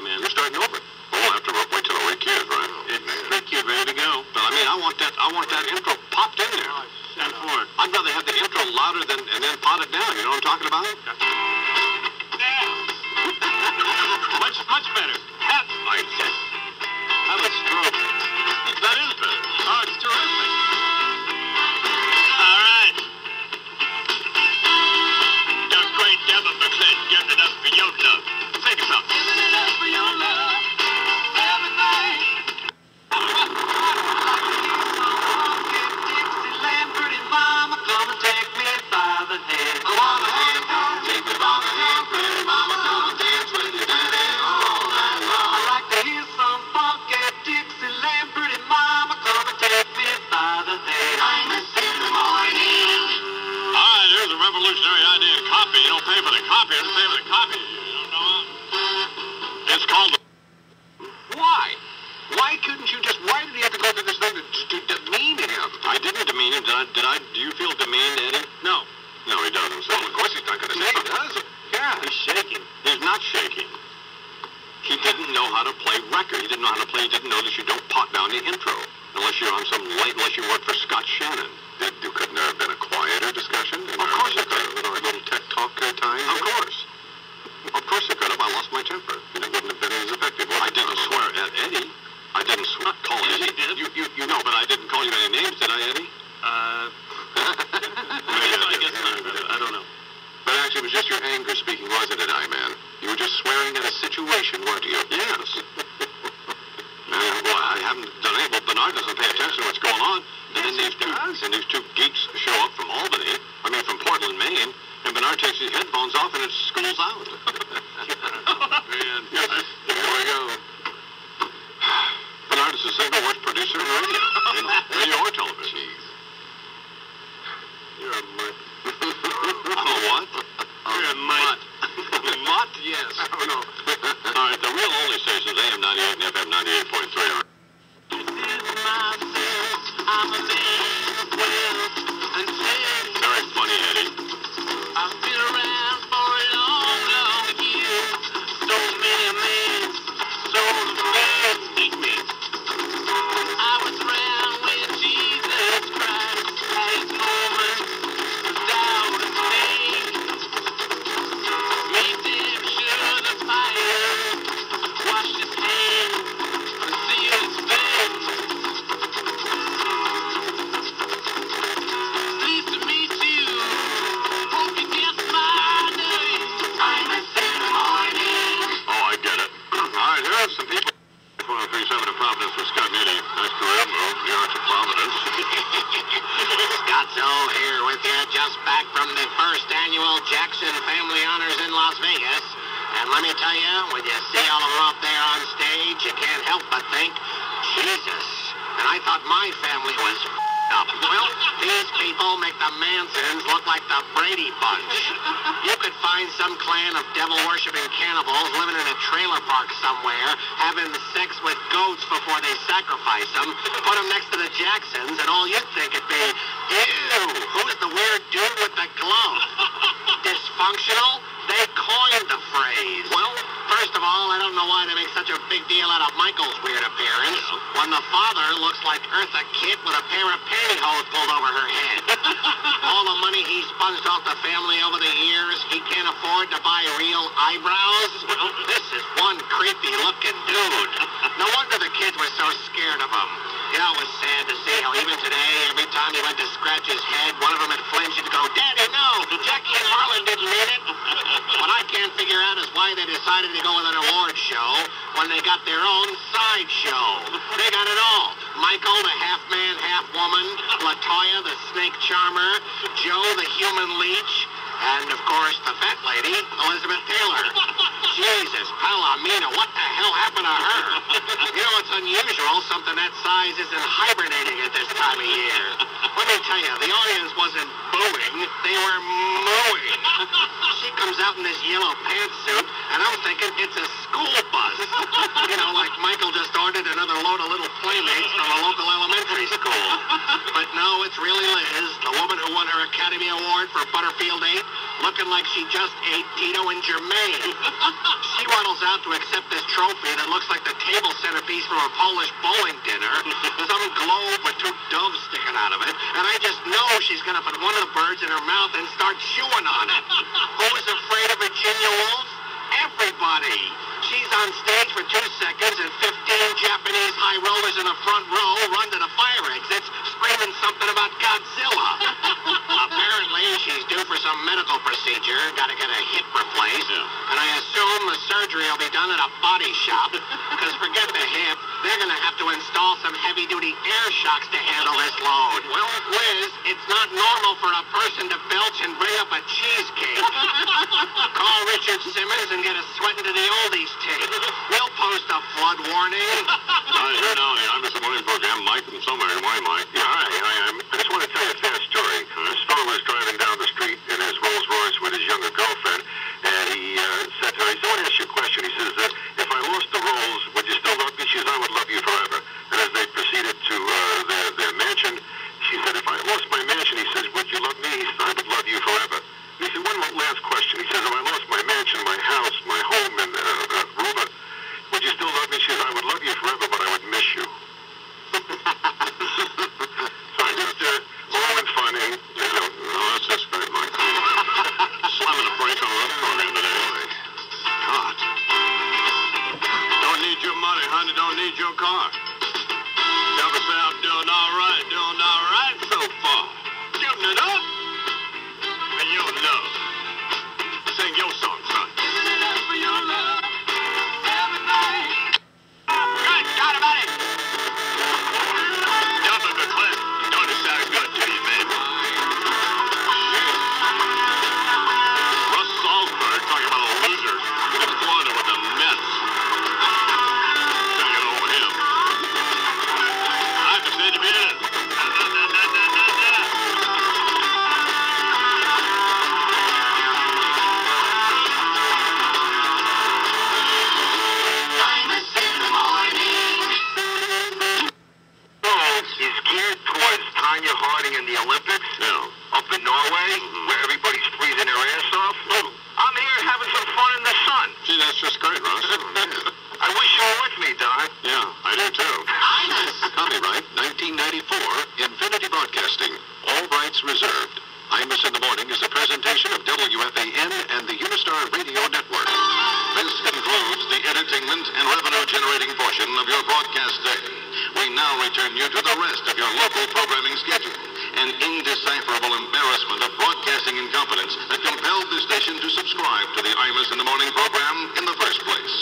man. You're starting over. Oh, we'll have to wait till the Rick Kid, right? It's Rick Kid ready to go. But I mean, I want that intro popped in there. Stand for it. I'd rather have the intro louder and then pot it down. You know what I'm talking about? much better. That's nice. Have a stroke. That is better. Oh, it's terrific. All right. The great Devin McClain giving it up for your love. Take us out. Giving it up for your love, everything. Dixieland, pretty mama, come and take me by the hand. I wanna hand, take me by the hand, pretty mama, come and dance with your daddy all night long. I like to hear some funky Dixieland, pretty mama, come and take me by the hand. I'm in the morning. All right, here's a revolutionary idea in copy. You don't pay for the copy, you don't pay for the copy. It's called. Why? Why couldn't you just? Why did he have to go through this thing to demean him? I didn't demean him. Did I? Do you feel demeaned, Eddie? No. No, he doesn't. So of course he's not going to say he does. Yeah, he's shaking. He's not shaking. He didn't know how to play record. He didn't know how to play. He didn't know that you don't pot down the intro unless you're on some late. Unless you work for Scott Shannon. Couldn't there have been a quieter discussion? Of course it could. A little tech talk time. Of course. Of course it could have. I lost my temper. And it wouldn't have been as effective. I didn't swear at Eddie. I didn't call Eddie. You know, but I didn't call you any names, did I, Eddie? Maybe I guess not. I don't know. But actually, it was just your anger speaking, wasn't it, I-Man? You were just swearing at a situation, weren't you? Yes. Well, I haven't done anything. Well, Bernard doesn't pay attention to what's going on. And then these two geeks show up from Albany. I mean, from Portland, Maine. And Bernard takes his headphones off and it schools out. Man, here we go. Bernard is the single worst producer in radio. In radio or television. Jeez. You're a mutt. I'm a what? You're a mutt. Mutt? Yes. I don't know. All right, the real only station is AM 98 and FM 98.3. Very funny, Eddie. I've been around for a long, long year. So many men, so many meet me. I was around when Jesus Christ had his moments of doubt and pain. Redemption of fire washed his hands and sealed his face. Pleased to meet you. Hope you guess my name. I'm in the morning. Oh, I get it. All right, here are some people. 1037 in Providence with Scott Nitty. Nice career move. New York to Providence. Scott's O here with you, just back from the first annual Jackson Family Honors in Las Vegas. And let me tell you, when you see all of them up there on stage, you can't help but think, Jesus. And I thought my family was up. Well, these people make the Mansons look like the Brady Bunch. You could find some clan of devil-worshipping cannibals living in a trailer park somewhere, having sex with goats before they sacrifice them, put them next to the Jacksons, and all you'd think it'd be, ew, who's the weird dude with the glove? Dysfunctional? They coined the phrase. Well, first of all, I don't know why they make such a big deal out of Michael's weird appearance when the father looks like Eartha Kitt with a pair of pantyhose pulled over her head. All the money he sponged off the family over the years, he can't afford to buy real eyebrows. Well, this is one creepy-looking dude. No wonder the kids were so scared of him. You know, it was sad to see how even today, every time he went to scratch his head, one of them would flinch and go, Daddy, no, Jackie and Marlon didn't mean it. What I can't figure out is why they decided to go with an award show when they got their own sideshow. They got it all. Michael, the half-man, half-woman, LaToya, the snake charmer, Joe, the human leech, and, of course, the fat lady, Elizabeth Taylor. Jesus, Palomino, what the hell happened to her? You know, it's unusual. Something that size isn't hibernating at this time of year. Let me tell you, the audience wasn't booing. They were mooing. She comes out in this yellow pantsuit, and I'm thinking it's a school bus. You know, like Michael just ordered another load of little playmates from a local elementary school. But no, it's really Liz, the woman who won her Academy Award for Butterfield 8, looking like she just ate Tito and Jermaine. She waddles out to accept this trophy that looks like the table centerpiece from a Polish bowling dinner, some globe with two doves sticking out of it, and I just know she's going to put one of the birds in her mouth and start chewing on it. Who is afraid of Virginia Woolf? Everybody. She's on stage for 2 seconds and 15 Japanese high rollers in the front row run to the fire exits screaming something about Godzilla. Apparently, she's due for some medical procedure, got to get a hip replaced, and I assume the surgery will be done at a body shop, because forget the hip, they're going to have to install some heavy-duty air shocks to handle this load. Well, Liz, it's not normal for a person to belch and bring up a cheesecake. Call Richard Simmons and get us sweating to the oldies tape. We'll post a flood warning. Here now, I'm the morning program, Mike from somewhere. Why, Mike? Yeah, I just want to tell you a fast story. This fellow was driving down the street in his Rolls Royce with his younger girlfriend, and he said to her, he said, I want to ask you a question. He says, if I lost the Rolls, would you still love me? She says, I would love you forever. And as they proceeded to their mansion, she said, if I lost my mansion, he says, would you love me? He said, I would love you forever. And he said, one last question. He says, if I lost my mansion, my house, my home, and Aruba, would you still love me? She says, I would love you forever, but I would miss you. So I just, all in fun, and, you know, that's just great, Mike. Slamming a break on the other program today. God. Don't need your money, honey, don't need your car. Never say I'm doing all right so far. Giving it up, and your love. Sing your song, son. Giving it up for your love. Good God about it! Jumping the cliff. Don't it sound good to you, man? Russ Salzberg talking about a loser. Just Florida with a mess. Take it over him. I have to say to me this. Tanya Harding in the Olympics, up in Norway, where everybody's freezing their ass off. I'm here having some fun in the sun. Gee, that's just great, Russ. I wish you were with me, Don. Yeah, I do too. Copyright 1994, Infinity Broadcasting. All rights reserved. Imus in the Morning is a presentation of WFAN and the Unistar Radio Network. This concludes the entertainment and revenue-generating portion of your broadcast day. We now return you to the rest of your local programming schedule. An indecipherable embarrassment of broadcasting incompetence that compelled the station to subscribe to the Imus in the Morning program in the first place.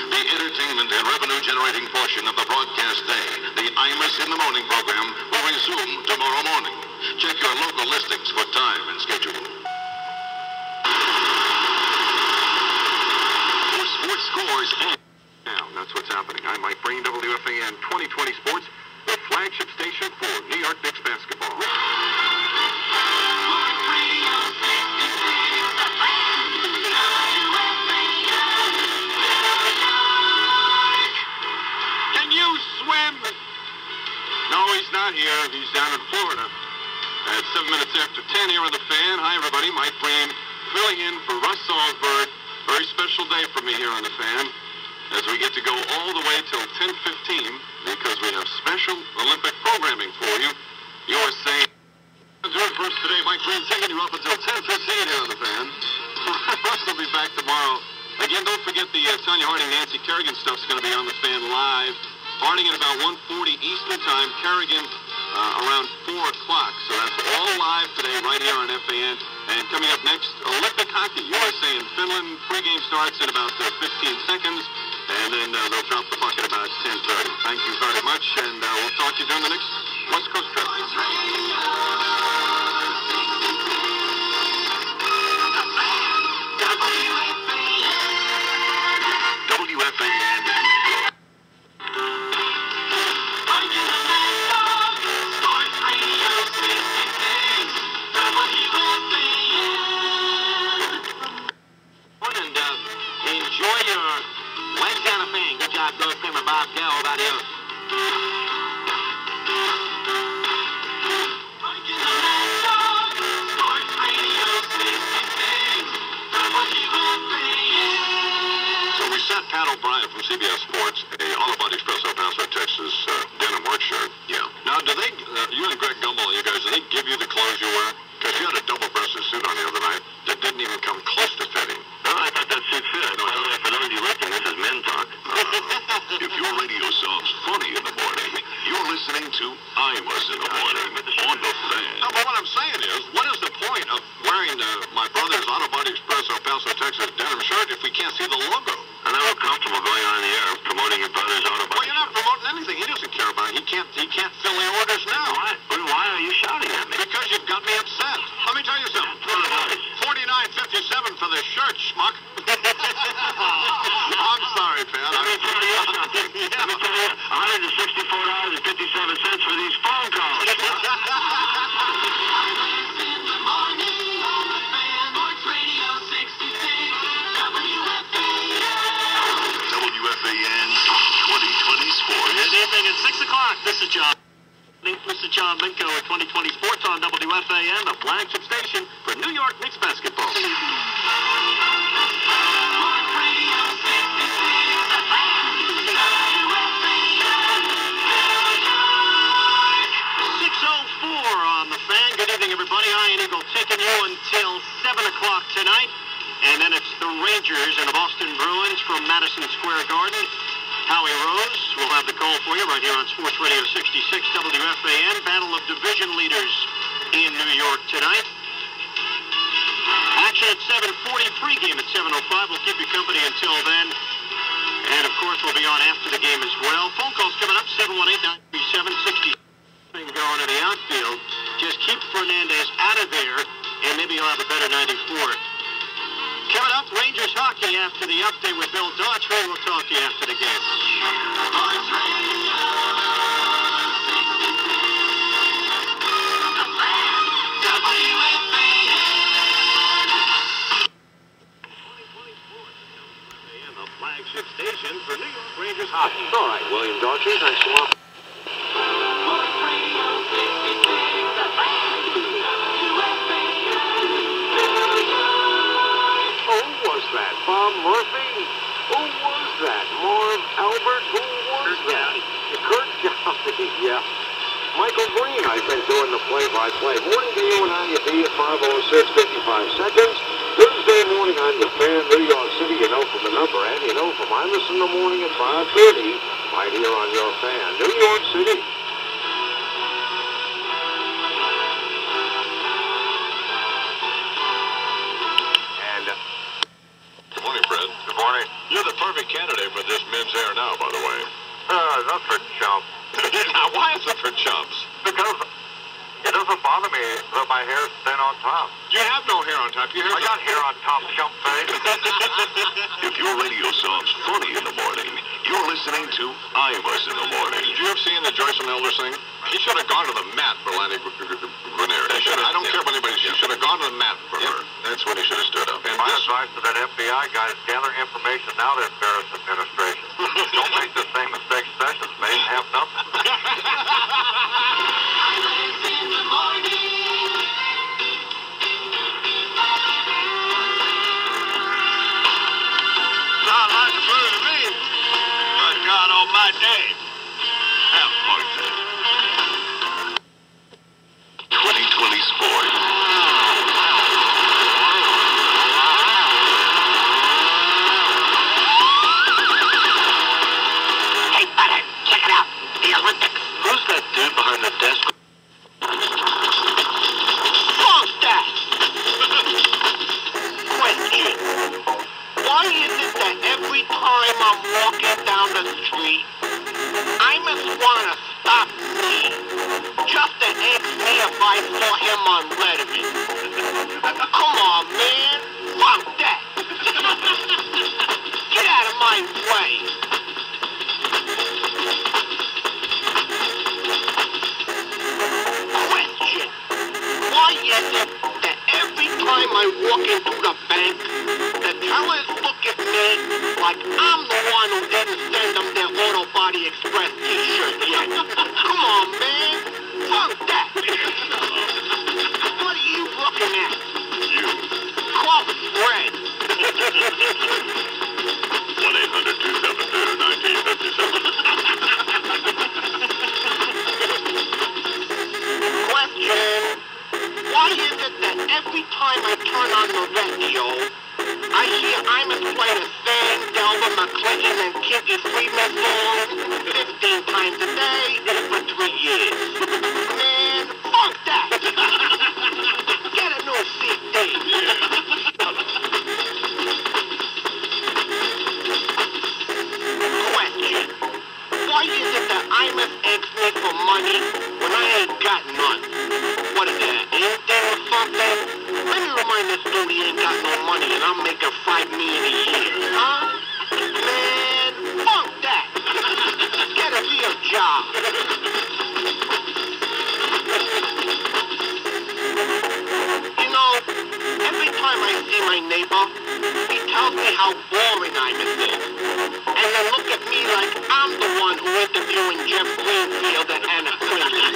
The entertainment and revenue-generating portion of the broadcast day, the Imus in the Morning program, will resume tomorrow morning. Check your local listings for time and schedule. boys and now. That's what's happening. I'm Mike Breen, WFAN 2020 Sports, the flagship station for New York Knicks basketball. Can you swim? No, he's not here. He's down in Florida. At 7 minutes after 10 here on The Fan. Hi, everybody. Mike Breen filling in for Russ Salzberg. Very special day for me here on The Fan as we get to go all the way till 10:15 because we have special Olympic programming for you. USA. Do it for us today. Mike Breen taking you up until 10:15 here on The Fan. Russ will be back tomorrow. Again, don't forget the Tanya Harding, Nancy Kerrigan stuff's going to be on The Fan live. Harding at about 1:40 Eastern Time. Kerrigan around 4 o'clock. So that's all live today right here on FAN. And coming up next, Olympic hockey, USA and Finland. Pre-game starts in about 15 seconds. And then they'll drop the puck at about 10:30. Thank you very much. And we'll talk to you during the next West Coast trip. WFAN. Enjoy your Wednesday on The Fan. Good job, Bill Kramer, Bob Gell. How about you? So we sent Pat O'Brien from CBS Sports a All About Express El Paso, Texas denim work shirt. Yeah. Now, do they, you and Greg Gumbel and you guys, do they give you the clothes you wear? Because you had a double-breasted suit on the other night that didn't even come close to fitting. Well, I thought that suit fit. No, for those of you listening, this is men talk. If your radio sounds funny in the morning, you're listening to I Was in the Morning on The Fan. No, but what I'm saying is, what is the point of wearing my brother's Auto Body Express El Paso, Texas denim shirt if we can't see the logo? And I'm more comfortable going on the air promoting your brother's auto body. Well, you're not promoting anything. He doesn't care about it. He can't fill the orders now. Why are you shouting at me? Because you've got me upset. Let me tell you something. $49.57 for this shirt, schmuck. I'm sorry, Pat. Let me tell you something. Let me tell you, $164.57 for these phone calls. WFAN 2020 Sports. Good evening. At 6 o'clock, this is John. This is John Minko at 2020 Sports on WFAN, the flagship station for New York Knicks basketball. 6:04 on The Fan. Good evening, everybody. Ian Eagle taking you until 7 o'clock tonight. And then it's the Rangers and the Boston Bruins from Madison Square Garden. Howie Rose will have the call for you right here on Sports Radio 66 WFAN. Battle of division leaders in New York tonight. Action at 7:40, pregame at 7:05. We'll keep you company until then. And, of course, we'll be on after the game as well. Phone calls coming up, 718-937-60. Going to the outfield. Just keep Fernandez out of there, and maybe you'll have a better 94. Coming up, Rangers hockey after the update with Bill Daughtry. We'll talk to you after the game. The flagship station for New York Rangers hockey. All right, William Daughtry, thanks a lot. That Bob Murphy? Who was that? Marv Albert? Who was that? Kurt Jolly, yeah. Michael Green, I think, doing the play-by-play. Morning to you and on your B at 5:06, 55 seconds. Tuesday morning on your Fan, New York City. You know from the number, and you know from Imus in the morning at 5:30, right here on your Fan, New York City. Good morning. You're the perfect candidate for this men's air now, by the way. That's for chumps. Now, why is it for chumps? Because it doesn't doesn't bother me that my hair's thin on top. You have no hair on top. Your hair I got hair on top, chump face. If your radio sounds funny in the morning, you're listening to Imus in the Morning. Did you ever see the Joyce and Elder thing? He should have gone to the mat for Lanny Grenier. I don't care what anybody says. He should have gone to the mat for her. That's when he should have stood up. And my advice to that FBI guy is gather information now to embarrass administration. Don't make the same mistake Sessions made and have nothing. Not like a bird to me. But God almighty. Have mercy. 2020 Sports. Hey, buddy, check it out. The Olympics. Who's that dude behind the desk? Fuck that! Question. Why is it that every time I'm walking down the street, I must want to stop me just to ask me if I saw him on Letterman? Come on, man. Fuck that. Get out of my way. Question. Why is it that every time I walk into the bank, the tellers look at me like I'm the one who didn't send them their Auto Body Express t-shirt yet? Come on, man. Fuck that. What are you looking at? You. Call Fred. 1-800-272-1957. Question. Why is it that every time I turn on the radio, I hear Imus play the same Delvin McClinton and Kiki Freeman song 15 times a day for 3 years? Man, fuck that. Get a new CD. Question. Why is it that Imus asks me for money when I ain't got none? What is that, anything or something? Let me remind this dude he ain't got no money and I'm making $5 million a year, huh? Man, fuck that. Get a real job. You know, every time I see my neighbor, he tells me how boring Imus is. And then look at me like I'm the one who interviewing Jeff Greenfield and Anna Quinlan.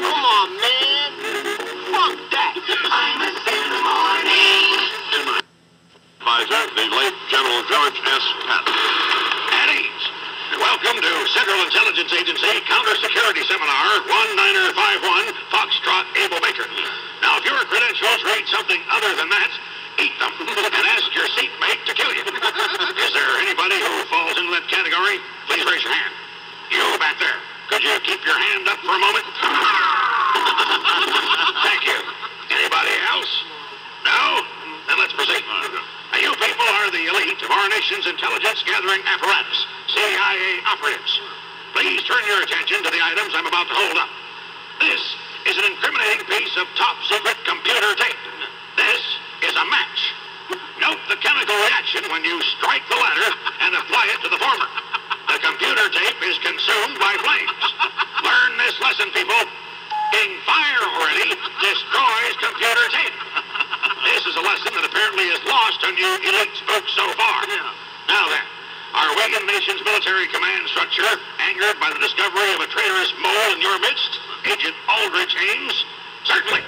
Come on, man. Fuck that. Imus in the morning. Advisor, the late General George S. Patton. At ease. Welcome to Central Intelligence Agency Counter-Security Seminar 1951, Foxtrot Able Baker. Now, if your credentials read something other than that, eat them and ask your seatmate to kill you. Is there anybody who falls into that category? Please raise your hand. You back there. Could you keep your hand up for a moment? Thank you. Anybody else? No? Then let's proceed. Now, you people are the elite of our nation's intelligence gathering apparatus, CIA operatives. Please turn your attention to the items I'm about to hold up. This is an incriminating piece of top-secret computer tape. This is a match. Note the chemical reaction when you strike the latter and apply it to the former. The computer tape is consumed by flames. Learn this lesson, people. Being fire already destroys computer tape. This is a lesson that apparently is lost on you elite folks so far. Now then, are we in the nation's military command structure angered by the discovery of a traitorous mole in your midst, Agent Aldrich Ames? Certainly,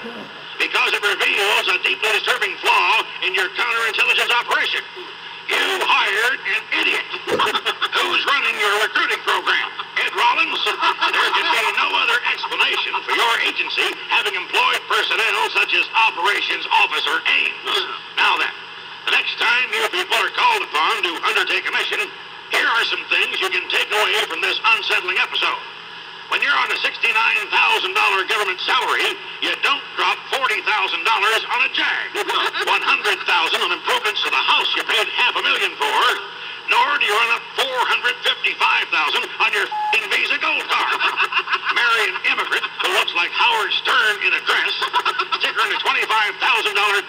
because it reveals a deeply disturbing flaw in your counterintelligence operation. You hired an idiot. Who's running your recruiting program? Ed Rollins? There can be no other explanation for your agency having employed personnel such as Operations Officer Ames. Now then, the next time you people are called upon to undertake a mission, here are some things you can take away from this unsettling episode. When you're on a $69,000 government salary, you don't drop $40,000 on a Jag. $100,000 on improvements to the house you paid $500,000 for, nor do you run up $455,000 on your Visa Gold card. Marry an immigrant who looks like like Howard Stern in a dress, stick her in a $25,000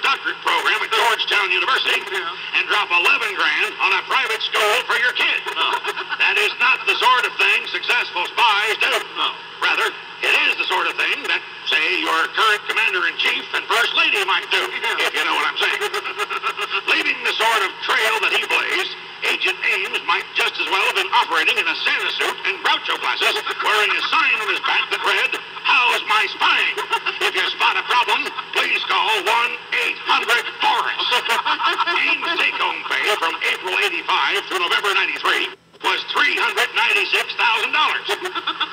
doctorate program at Georgetown University, and drop 11 grand on a private school for your kid. That is not the sort of thing successful spies do. Rather, it is the sort of thing that, say, your current commander-in-chief and first lady might do, if you know what I'm saying. Leaving the sort of trail that he blazed, Agent Ames might just as well have been operating in a Santa suit and Groucho glasses, wearing a sign on his back that read, "How's my spying? If you spot a problem, please call 1-800-FORREST." Ames' take-home pay from April 85 through November 93 was $396,000.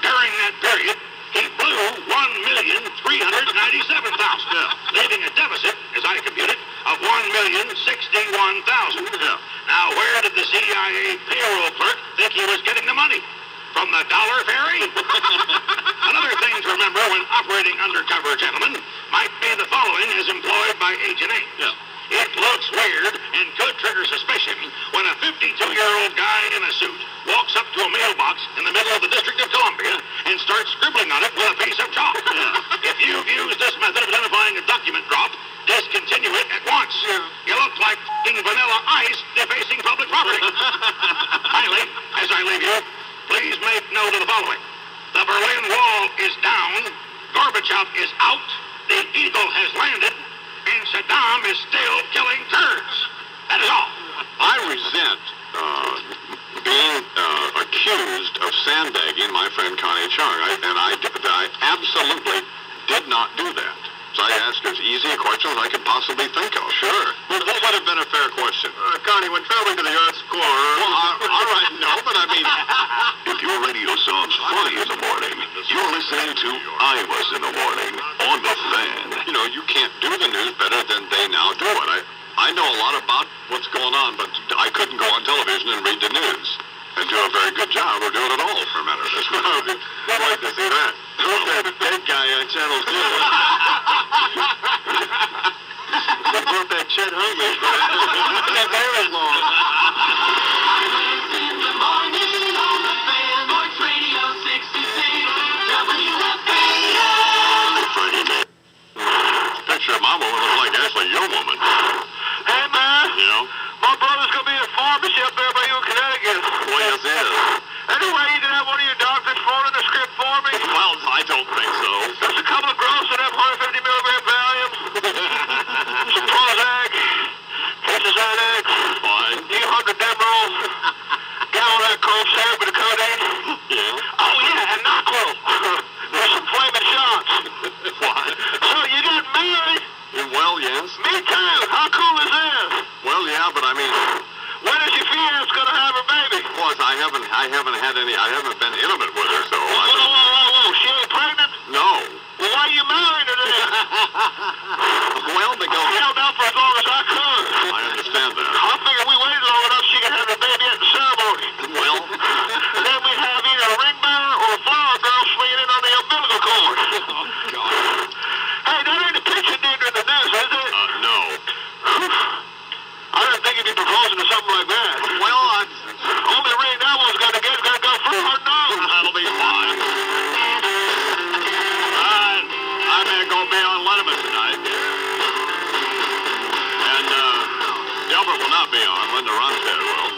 During that period, he blew $1,397,000, leaving a deficit, as I computed, of $1,061,000. Now, where did the CIA payroll clerk think he was getting the money? From the Dollar Ferry? Another thing to remember when operating undercover, gentlemen, might be the following as employed by Agent Ames. It looks weird and could trigger suspicion when a 52-year-old guy in a suit walks up to a mailbox in the middle of the District of Columbia and starts scribbling on it with a piece of chalk. If you've used this method of identifying a document drop, discontinue it at once. You look like f***ing Vanilla Ice defacing public property. Finally, as I leave you, please make note of the following. The Berlin Wall is down, Gorbachev is out, the Eagle has landed, and Saddam is still killing Kurds. That is all. I resent being accused of sandbagging my friend Connie Chung, and I absolutely did not do that. So I asked as easy a question as I could possibly think of. Sure. Well, what would have been a fair question? Connie, when traveling to the Earth's core... Well, all right, no, but I mean... If your radio sounds funny in the morning, you're listening to I Was in the Morning on the Fan. You know, you can't do the news better than they now do it. I know a lot about what's going on, but I couldn't go on television and read the news and do a very good job or do it at all, for a matter of this. I'd like to see that. Who's that dead guy on Channel 2? They brought that Chet Huntley. That hair is long. In the morning on the Fan, Sports Radio 66, WFAN. Frankie, man. Picture of Mama would look like Ashley, your woman. Hey, man. Yeah? My brother's going to be in a pharmacy up there by you in Connecticut. Well, yes, it is. Anyway, you can have one of your doctors phone in the script for me. Well, I don't think so. Just a couple of gross that have 150 milligram Valium. Some Prozac. Case of Xanax. Fine. A few hundred Demerol. Gallon of that cold syrup with the codeine. Yeah? Oh, yeah, and NyQuil. There's some flaming shots. Why? So, you got married? Well, yes. Me too. How cool is this? Well, yeah, but I mean... When is your fiance gonna have her baby? Of course, I haven't had any... I haven't been intimate with her, so... Whoa. She ain't pregnant? No. Well, why are you marrying her then? Well, because... I held out for as long as I could. I understand that. I figured we waited long enough she could have the baby at the ceremony. Well... Then we'd have either a ring bearer or a flower girl swinging in on the umbilical cord. Oh, God. Hey, that ain't a picture dude in the news, is it? No. I didn't think you'd be proposing to something like that. Well, Only ring that one's gonna get is gonna go through her nose. that'll be fine. I'm going to be on Letterman tonight. And, Delbert will not be on. Linda Ronstadt will.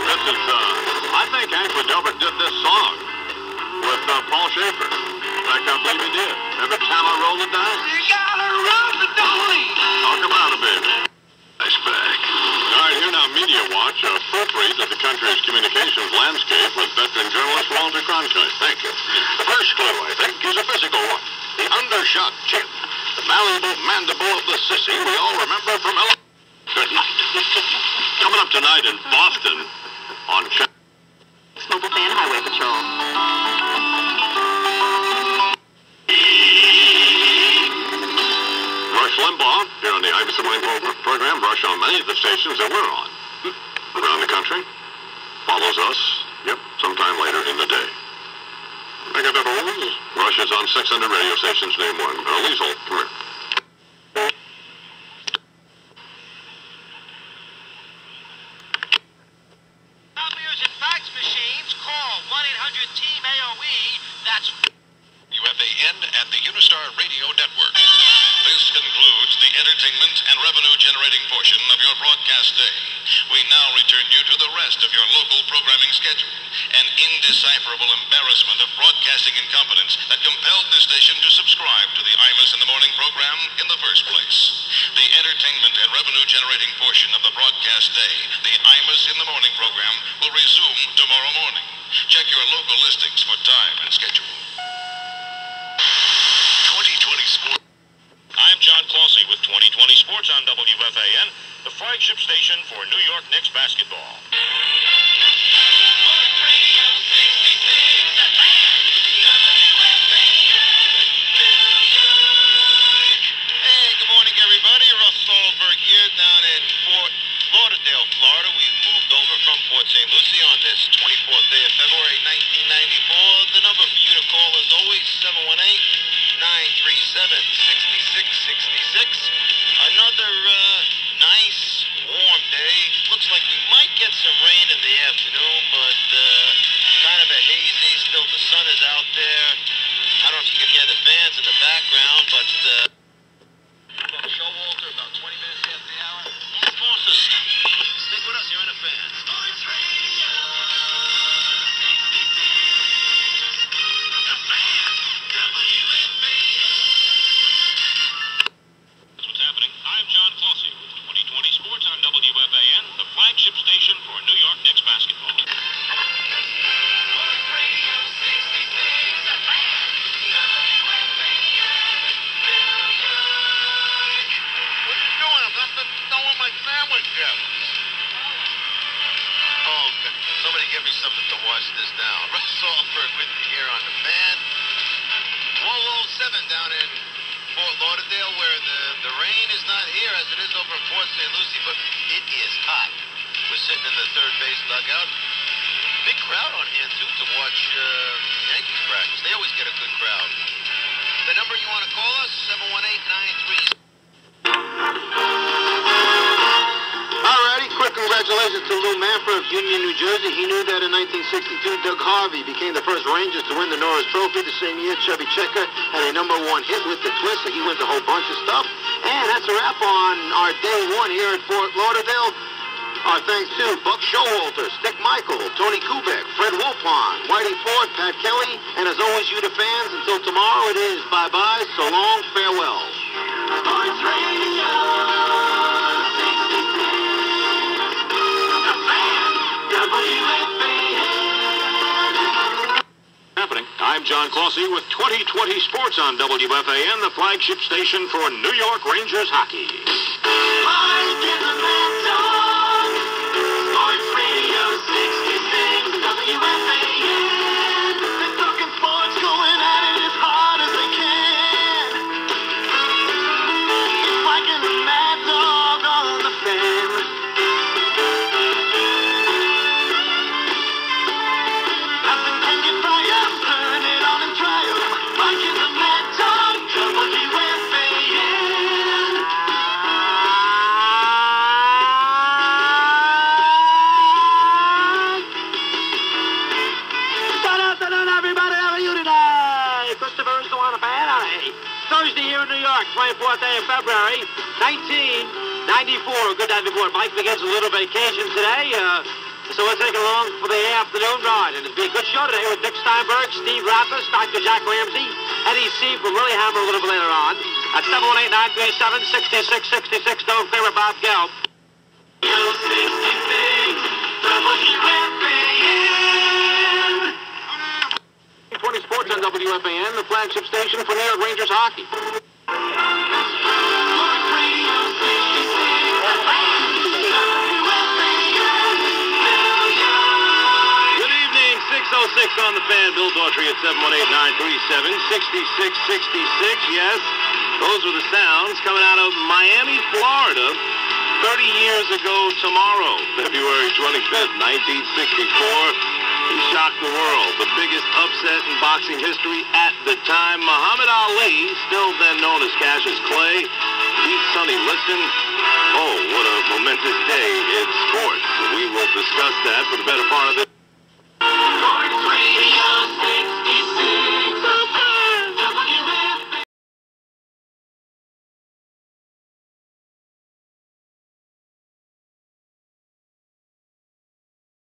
This is, I think actually Delbert did this song with Paul Schaefer. In fact, I believe he did. Every time I roll the dice. You gotta run the dolly. Talk about it, baby. Nice back. All right, here now, Media Watch, a proofread of the country's communications landscape with veteran journalist Walter Cronkite. Thank you. The first clue, I think, is a physical one. The undershot chin. The malleable mandible of the sissy we all remember from Good night. Coming up tonight in Boston on Mobile Fan Highway Patrol. Rush Limbaugh, here on the Iverson Morning program. Rush on many of the stations that we're on around the country. Follows us, sometime later in the day. Rush is on 600 radio stations, name one. Liesel, come here. Stop using fax machines. Call entertainment and revenue-generating portion of your broadcast day. We now return you to the rest of your local programming schedule, an indecipherable embarrassment of broadcasting incompetence that compelled this station to subscribe to the Imus in the Morning program in the first place. The entertainment and revenue-generating portion of the broadcast day, the Imus in the Morning program, will resume tomorrow morning. Check your local listings for time and schedule. 2020 Sports. I'm John Closey with 2020 Sports on WFAN, the flagship station for New York Knicks basketball. Hey, good morning, everybody. Russ Solberg here down in Fort Lauderdale, Florida. We've moved over from Port St. Lucie on this 24th day of February, 1994. The number for you to call is always 718-937-6666. Another nice, warm day. Looks like we might get some rain in the afternoon, but kind of a hazy. Still, the sun is out there. I don't know if you can hear the fans in the background, but Showalter, about 20 minutes after the hour. Sponsors, stick with us. You're in a fan. Sports Radio. That's what's happening. I'm John Closey with 2020 Sports on WFAN, the flagship station for New York Knicks basketball. My sandwich yet. Oh, somebody give me something to wash this down. Russ Solberg with you here on the fan. 1207 down in Fort Lauderdale, where the rain is not here as it is over in Port St. Lucie, but it is hot. We're sitting in the third base dugout. Big crowd on hand, too, to watch Yankees practice. They always get a good crowd. The number you want to call us, 718-937. Alrighty, quick congratulations to Lou Manfred of Union, New Jersey. He knew that in 1962, Doug Harvey became the first Rangers to win the Norris Trophy. The same year, Chubby Checker had a #1 hit with the twist, so he wins a whole bunch of stuff. And that's a wrap on our day one here at Fort Lauderdale. Our thanks to Buck Showalter, Stick Michael, Tony Kubek, Fred Wolpon, Whitey Ford, Pat Kelly, and as always, you the fans. Until tomorrow, it is bye-bye, so long, farewell. Sports Radio. Happening. I'm John Closey with 2020 Sports on WFAN, the flagship station for New York Rangers hockey. Sports Radio 66, WFAN. They're talking sports, going at it as hard as they can. It's like a mad dog on the fan. Thursday here in New York, 24th day of February, 1994. Good night report. Mike begins a little vacation today, so we'll take along for the afternoon ride. And it'll be a good show today with Dick Steinberg, Steve Rappers, Dr. Jack Ramsey, Eddie C. from Lilyhammer a little bit later on. At 718-937-6666, don't favorite Bob Gelb. 20 Sports on WFAN, the flagship station for New York Rangers hockey. Good evening, 606 on the fan. Bill Daughtry at 718-937-6666. Yes, those were the sounds coming out of Miami, Florida. 30 years ago tomorrow, February 25th, 1964. He shocked the world. The biggest upset in boxing history at the time. Muhammad Ali, still then known as Cassius Clay, beat Sonny Liston. Oh, what a momentous day in sports. We will discuss that for the better part of this.